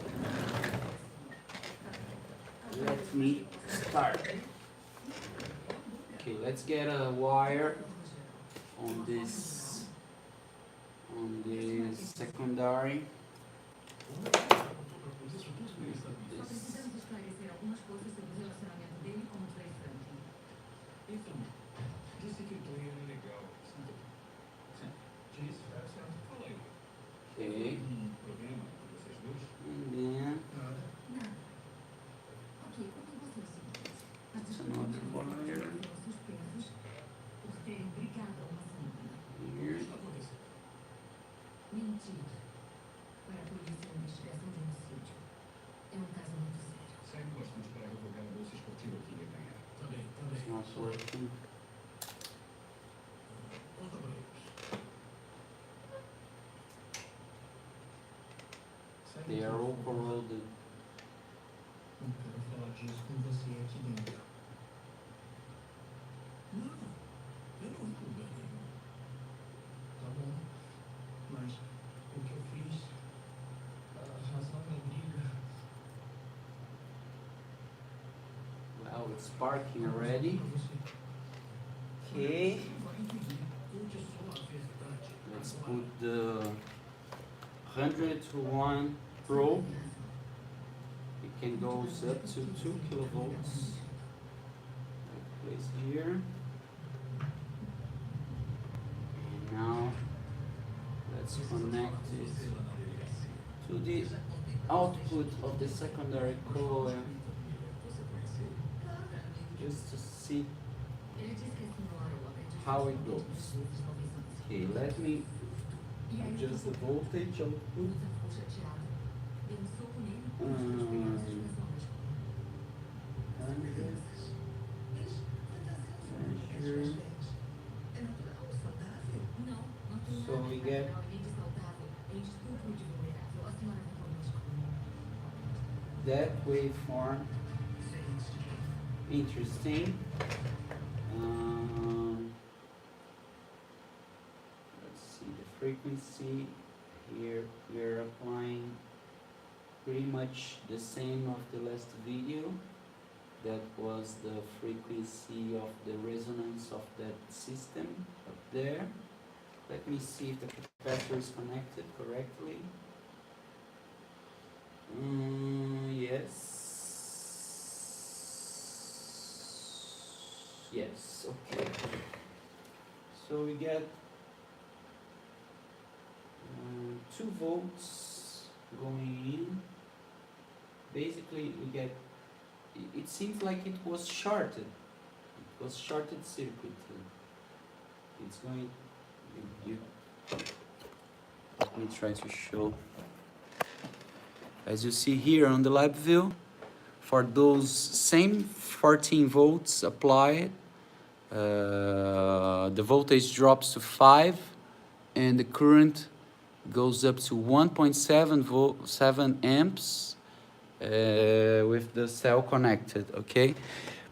Let me start. Okay, let's get a wire on this secondary. Precisamos esclarecer algumas coisas sobre o relacionamento dele com o Trey Franklin. Então, disse que o Clay era legal. Disse, fala aí. Okay. Problema com vocês dois? And then Nada. Nada. Ok, o negócio é o seguinte. As it's discussões another foram wire suspensas por terem brigado uma semana. O here. que aconteceu? Mentira. Para a polícia, a investigação de homicídio. É um caso muito sério. Serve bastante para revogar a bolsa esportiva que ia ganhar. Também. It's not working. Conta pra eles. They are all corroded. Não quero falar disso com você aqui dentro. Não, eu não vi lugar nenhum. Tá bom, mas o que eu fiz, a razão da briga. Well, it's sparking already. Pra você. Okay. Vai entender. Conte só a verdade. Let's Agora. put the 100 to 1 probe. It can go up to 2 kilovolts. Place here. And now let's connect it to the output of the secondary coil, just to see Ele disse que a senhora o acredita. how it goes. Okay, let me adjust the voltage output. Ficou chateado. Deu um soco nele e Hum. os crianças começaram a escola. Measure. É natural, saudável? Não, não tem So nada we de get- natural e nem de saudável. É estupro de vulnerável. A senhora vai para uma escola. That waveform, interesting. Let's see the frequency. Here we are applying pretty much the same of the last video. That was the frequency of the resonance of that system up there. Let me see if the capacitor is connected correctly. Yes. Yes, okay. So we get 2 volts going in. Basically, we get. It seems like it was shorted. It was shorted circuit. It's going. You Let me try to show. As you see here on the lab view, for those same 14 volts applied, the voltage drops to 5 and the current goes up to 1.7 amps with the cell connected, okay?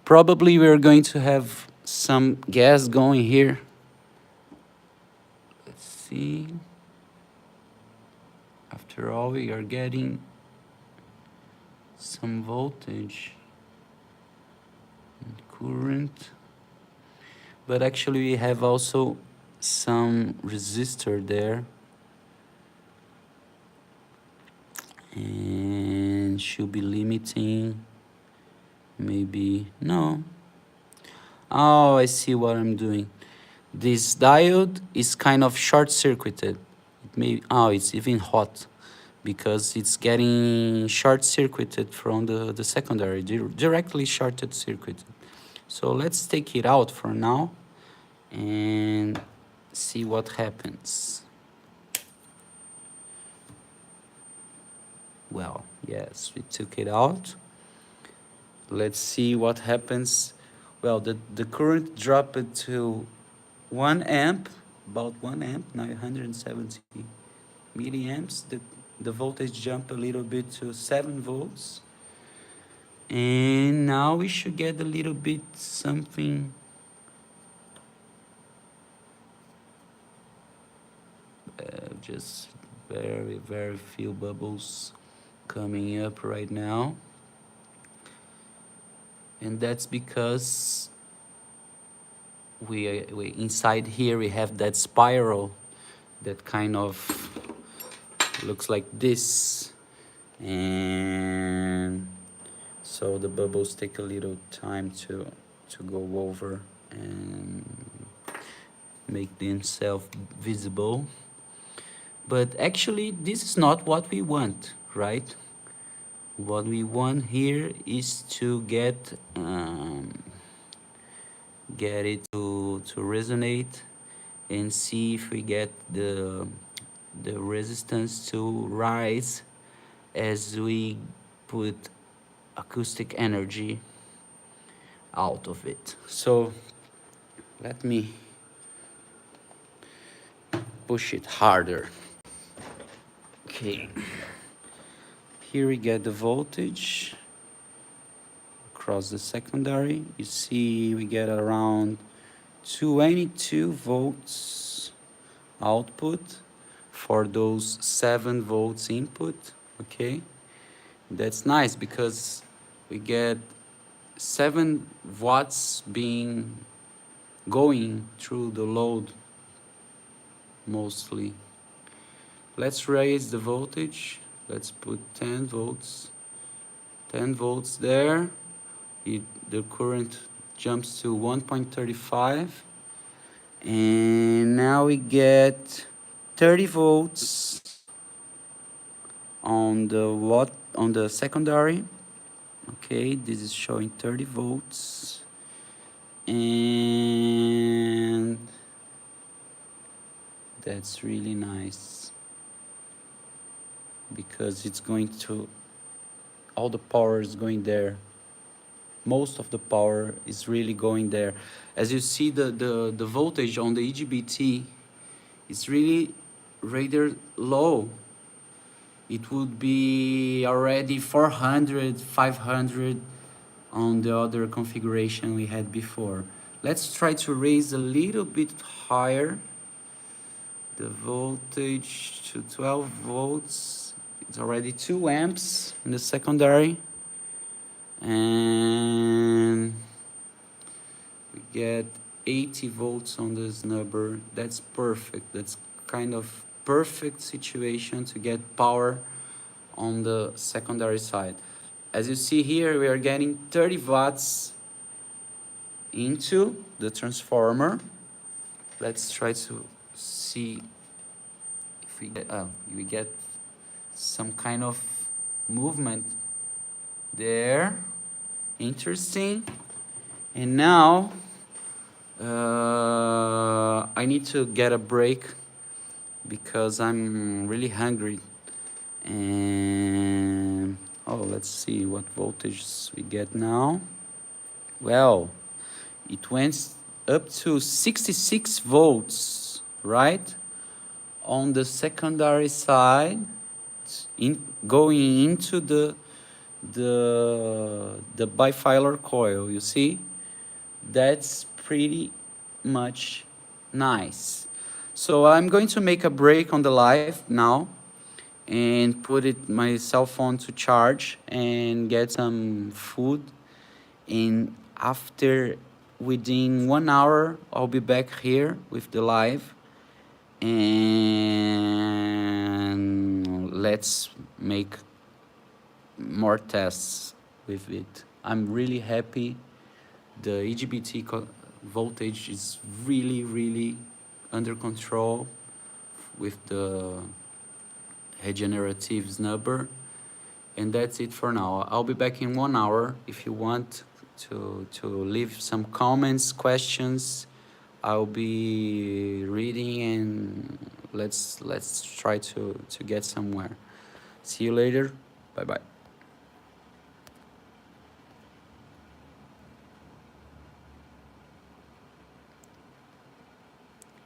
Probably we're going to have some gas going here. Let's see. After all, we are getting some voltage and current, but actually we have also some resistor there, and should be limiting, maybe, no. Oh, I see what I'm doing. This diode is kind of short-circuited. It may, oh, it's even hot because it's getting short-circuited from the secondary, directly short-circuited. So let's take it out for now and see what happens. Well, yes, we took it out. Let's see what happens. Well, the current dropped to 1 amp, about 1 amp, 970 milliamps. The voltage jumped a little bit to 7 volts. And now we should get a little bit something. Just very, very few bubbles coming up right now. And that's because we inside here we have that spiral that kind of looks like this, and so the bubbles take a little time to go over and make themselves visible. But actually this is not what we want, right? What we want here is to get it to resonate and see if we get the resistance to rise as we put acoustic energy out of it. So let me push it harder. Okay, here we get the voltage across the secondary. You see we get around 22 volts output for those 7 volts input. Okay, that's nice because we get 7 watts going through the load mostly. Let's raise the voltage. Let's put 10 volts. 10 volts there. The current jumps to 1.35. And now we get 30 volts on the secondary. Okay, this is showing 30 volts. And that's really nice because it's going to, all the power is going there. Most of the power is really going there. As you see, the voltage on the EGBT is really rather low. It would be already 400, 500 on the other configuration we had before. Let's try to raise a little bit higher the voltage to 12 volts. It's already 2 amps in the secondary. And we get 80 volts on this number. That's perfect. That's kind of perfect situation to get power on the secondary side. As you see here, we are getting 30 watts into the transformer. Let's try to see if we get some kind of movement there. Interesting. And now I need to get a break because I'm really hungry. And oh, let's see what voltage we get now. Well, it went up to 66 volts, right? On the secondary side, going into the bifilar coil. You see, that's pretty much nice. So I'm going to make a break on the live now and put it my cell phone to charge and get some food. And after, within 1 hour, I'll be back here with the live, and let's make more tests with it. I'm really happy. The EGBT voltage is really under control with the regenerative snubber. And that's it for now. I'll be back in 1 hour. If you want to leave some comments, questions, I'll be reading, and let's try to get somewhere. See you later. Bye bye.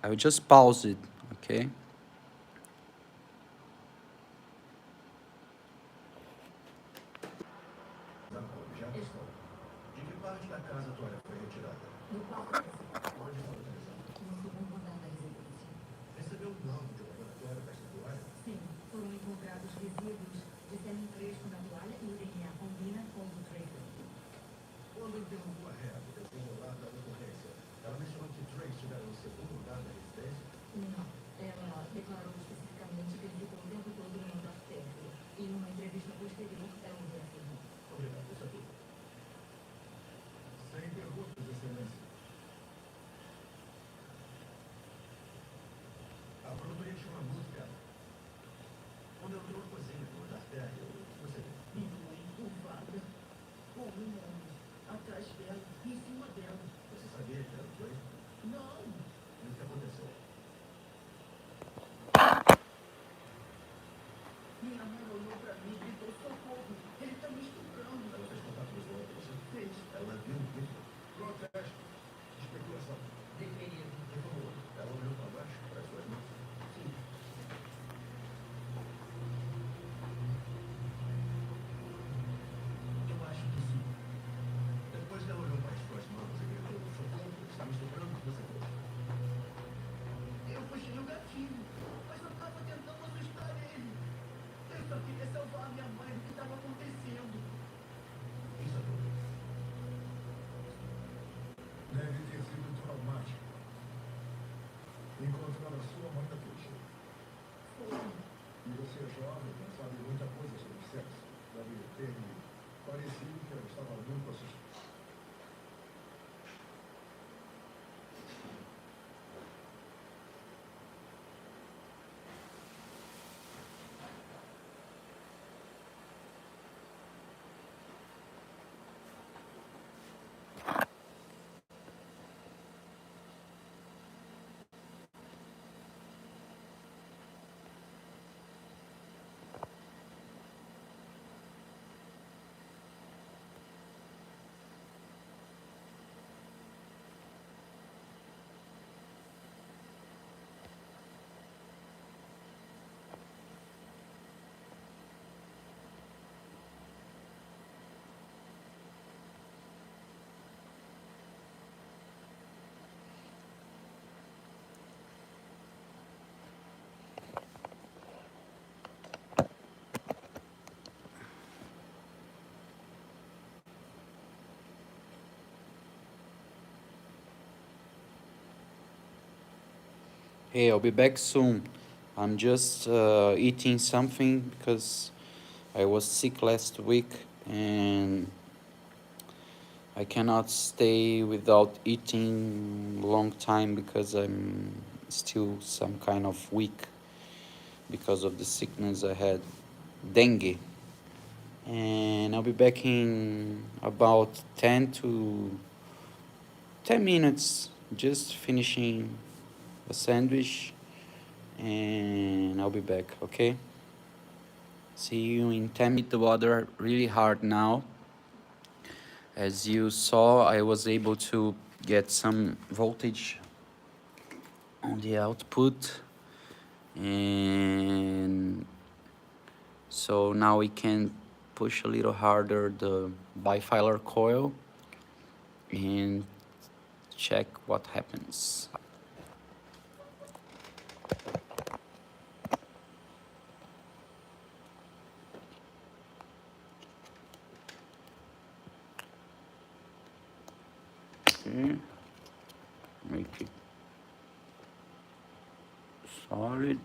I will just pause it, okay? Já estou. De que parte da casa a toalha foi retirada? No quarto da sala, Onde foi localizada? no segundo andar da residência. Recebeu um laudo de laboratório desta toalha? Sim, foram encontrados resíduos de sêmen fresco na toalha e o DNA combina com o do Tracer. Quando interrompeu a ré do desenrolar da ocorrência, ela mencionou que Trey estivera no segundo andar da residência? Não, ela declarou especificamente que ele ficou o tempo todo no andar certo. E numa entrevista posterior, ela o reafirmou. Obrigado, isso é tudo. Sem perguntas, excelência. A promotoria tinha uma música. Quando eu entrou na cozinha, no andar térreo, o que você viu? Minha mãe, curvada, com um homem atrás dela e em cima dela. Você sabia que era o Trey? Não! E o que aconteceu? Minha mãe olhou pra mim e gritou: socorro! Ele tá me estuprando! Ela fez contato visual com você? Fez. Ela viu o vídeo? Protesto. Especulação. Deveria. Por favor, ela olhou para baixo, para as suas mãos. Sim. Eu acho que sim. Depois que ela olhou para as suas mãos e gritou: socorro, está me estuprando, o que você fez? Eu puxei o gatilho, mas eu tava tentando assustar ele. Eu só queria salvar a minha mãe do que estava acontecendo. Isso é tudo. Deve ter sido traumático. Encontrar a sua mãe daquele jeito. Foi. E você é jovem, não sabe muita coisa sobre sexo. Deve ter me parecido que ela estava muito assustada. Hey, I'll be back soon. I'm just eating something because I was sick last week, and I cannot stay without eating long time because I'm still some kind of weak because of the sickness I had, dengue. And I'll be back in about 10 minutes, just finishing a sandwich, and I'll be back, okay? See you in 10 minutes. The water really hard now. As you saw, I was able to get some voltage on the output, and so now we can push a little harder the bifilar coil and check what happens. Okay, make it solid.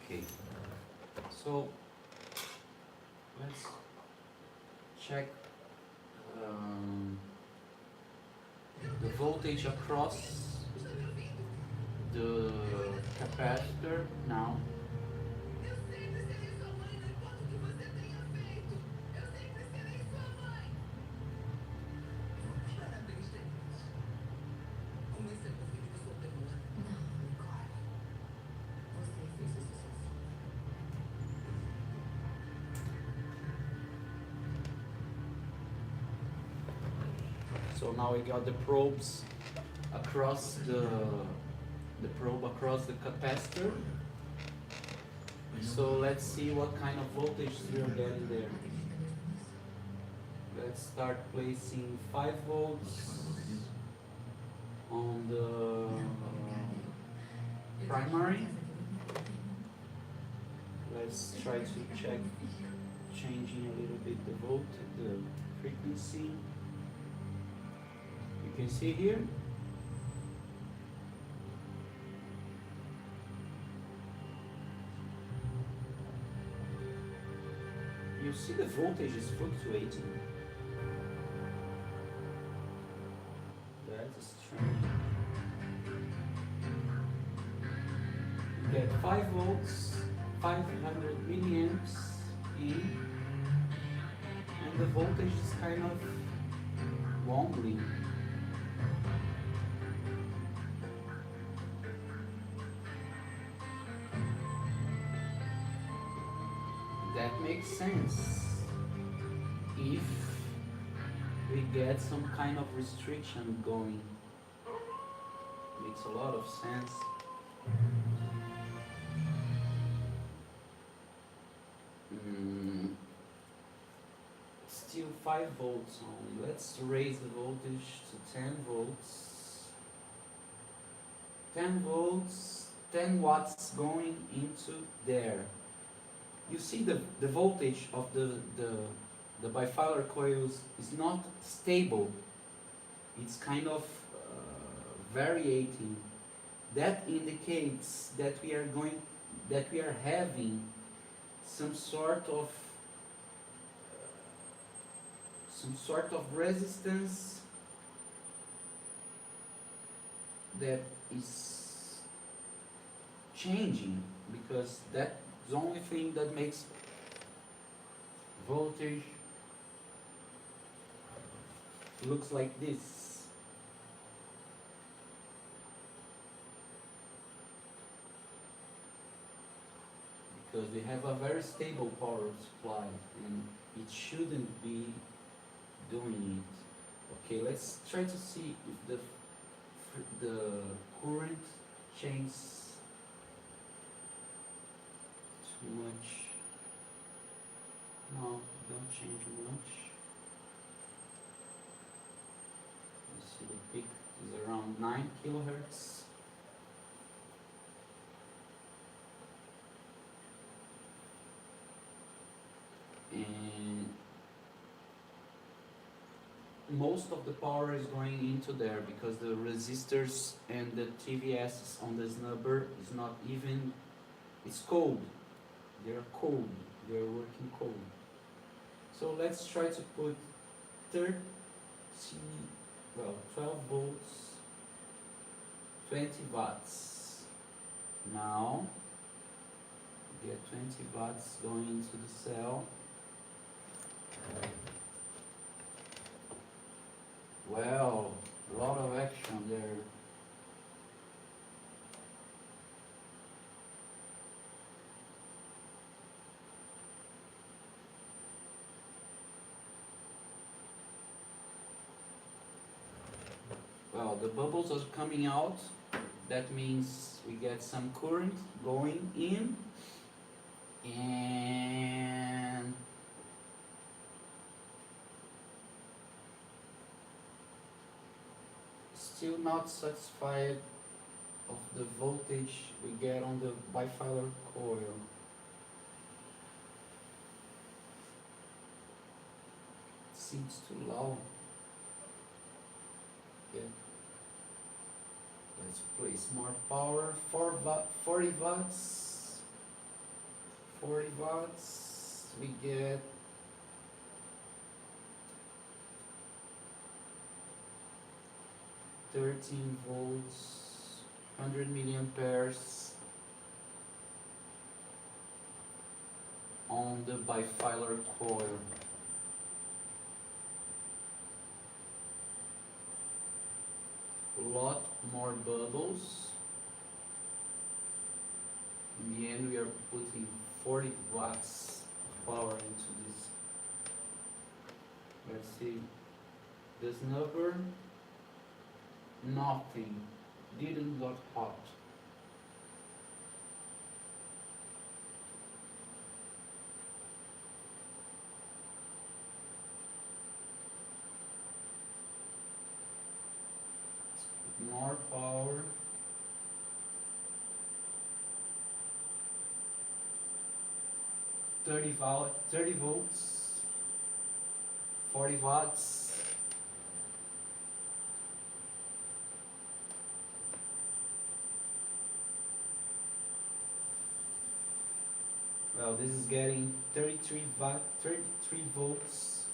Okay, so let's check the voltage across the capacitor now. Eu sempre serei sua mãe, não importa o que você tenha feito. Eu sempre serei sua mãe. Parabéns, Denise. Como esse é meu filho de Soldering? Não, Nicole. Você fez isso sozinha. So now we got the probes across the probe across the capacitor. So let's see what kind of voltage we are getting there. Let's start placing 5 volts on the primary. Let's try to check changing a little bit the frequency. You can see here. You see the voltage is fluctuating. That's strange. You get 5 volts, 500 milliamps in, and the voltage is kind of wobbly. That makes sense if we get some kind of restriction going. Makes a lot of sense. Still 5 volts only. Let's raise the voltage to 10 volts. 10 volts, 10 watts going into there. You see the voltage of the bifilar coils is not stable. It's kind of variating. That indicates that we are having some sort of resistance that is changing, because that's the only thing that makes voltage looks like this. Because we have a very stable power supply and it shouldn't be doing it. Okay, let's try to see if the current changes too much. No, don't change much. You see the peak is around 9 kilohertz. And most of the power is going into there because the resistors and the TVS on the snubber is not even, it's cold. They're cold, they're working cold. So let's try to put 12 volts 20 watts. Now get 20 watts going into the cell. Well, a lot of action there. Well, the bubbles are coming out. That means we get some current going in, and still not satisfied of the voltage we get on the bifilar coil. Seems too low. Okay. Let's place more power. 40 watts. 40 watts. We get 13 volts, 100 milliamperes on the bifilar coil. A lot more bubbles. In the end, we are putting 40 watts of power into this. Let's see. This number, nothing, didn't got hot. More power. Thirty volts, 40 watts. Well, this is getting 33 volts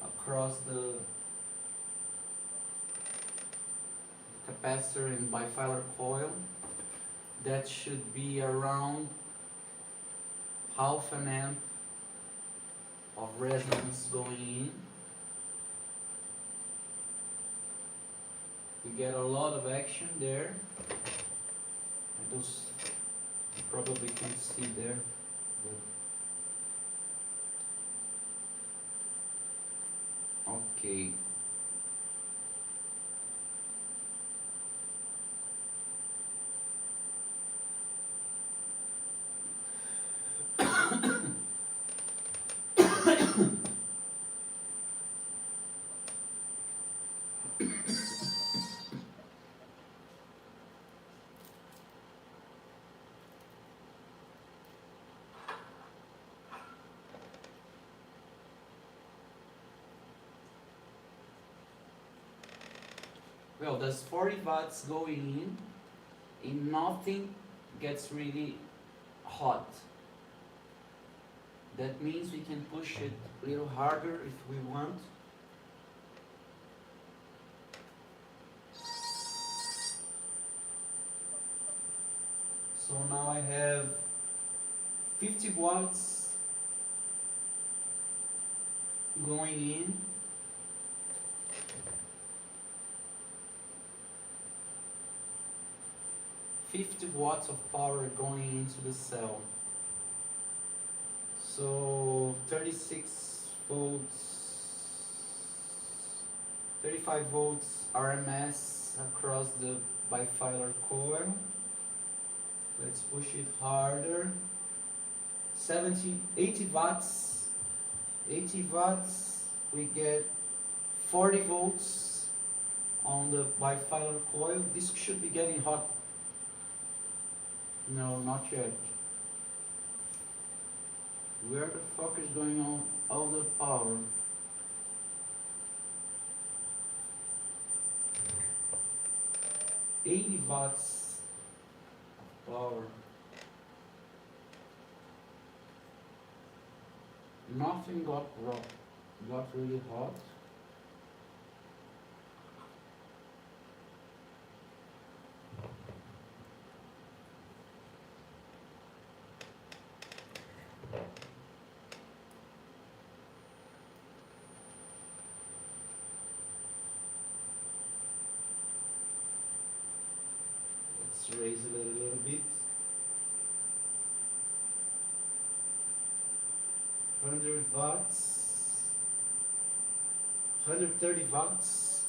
across the capacitor and bifilar coil. That should be around half an amp of resonance going in. We get a lot of action there. Those you probably can't see there. But okay. Well, there's 40 watts going in, and nothing gets really hot. That means we can push it a little harder if we want. So now I have 50 watts going in. $50 watts of power going into the cell. So 36 volts, 35 volts RMS across the bifilar coil. Let's push it harder. 80 watts. 80 watts. We get 40 volts on the bifilar coil. This should be getting hot. No, not yet. Where the fuck is going on all the power? $80 watts of power. Nothing got really hot. raise it a little bit. 100 watts, 130 watts,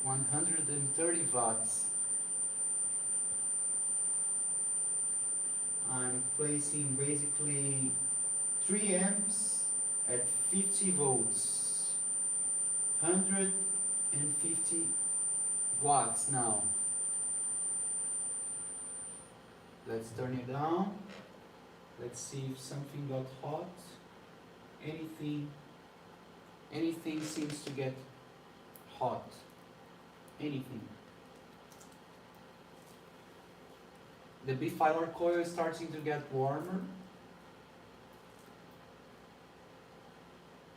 130 watts. I'm placing basically 3 amps at 50 volts, 150 watts now. Let's turn it down. Let's see if something got hot. Anything seems to get hot. Anything. The bifilar coil is starting to get warmer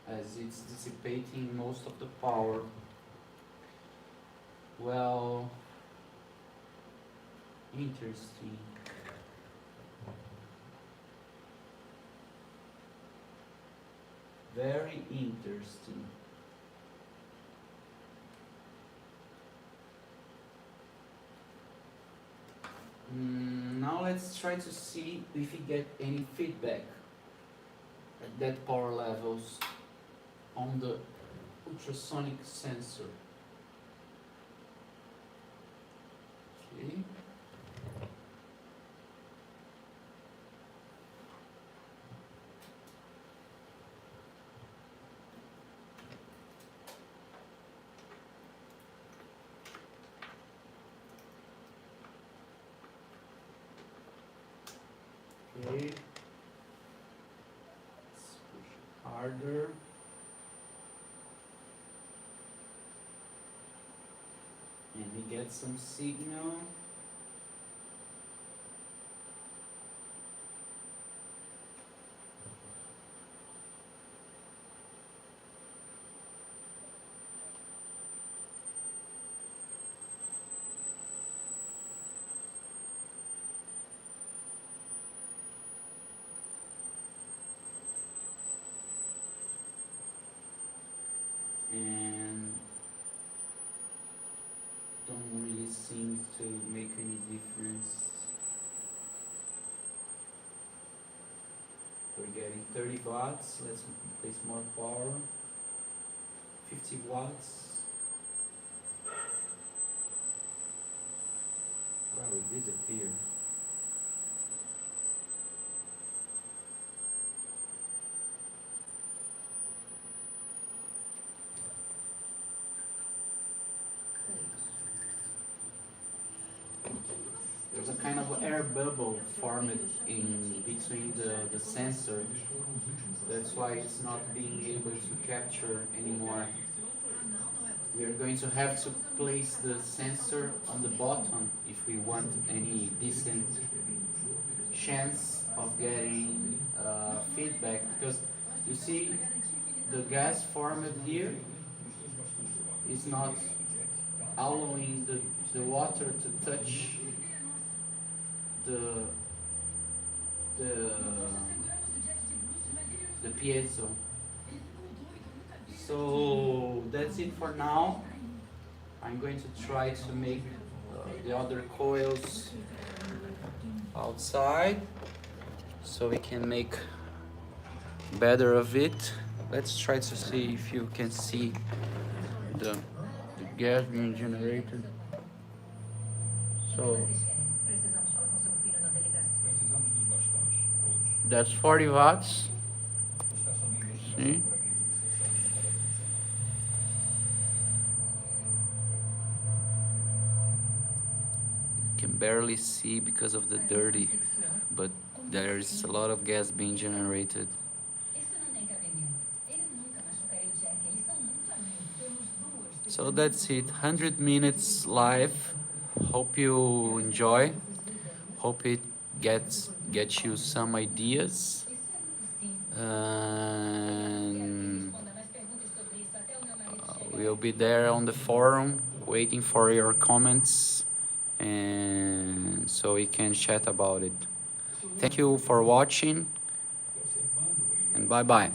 as it's dissipating most of the power. Well, interesting. Very interesting. Now let's try to see if we get any feedback at that power levels on the ultrasonic sensor. Okay. Okay. Let's push it harder. And we get some signal. And don't really seem to make any difference. We're getting 30 watts. Let's place more power. 50 watts. Wow, it disappeared. There's a kind of air bubble formed in between the sensor. That's why it's not being able to capture anymore. We are going to have to place the sensor on the bottom if we want any decent chance of getting feedback, because you see the gas formed here is not allowing the water to touch the piezo. So that's it for now. I'm going to try to make the other coils outside so we can make better of it. Let's try to see if you can see the gas being generated. So that's 40 watts. See? You can barely see because of the dirty, but there is a lot of gas being generated. So that's it, 100 minutes live. Hope you enjoy. Hope it gets you some ideas. And we'll be there on the forum waiting for your comments, and so we can chat about it. Thank you for watching, and bye bye.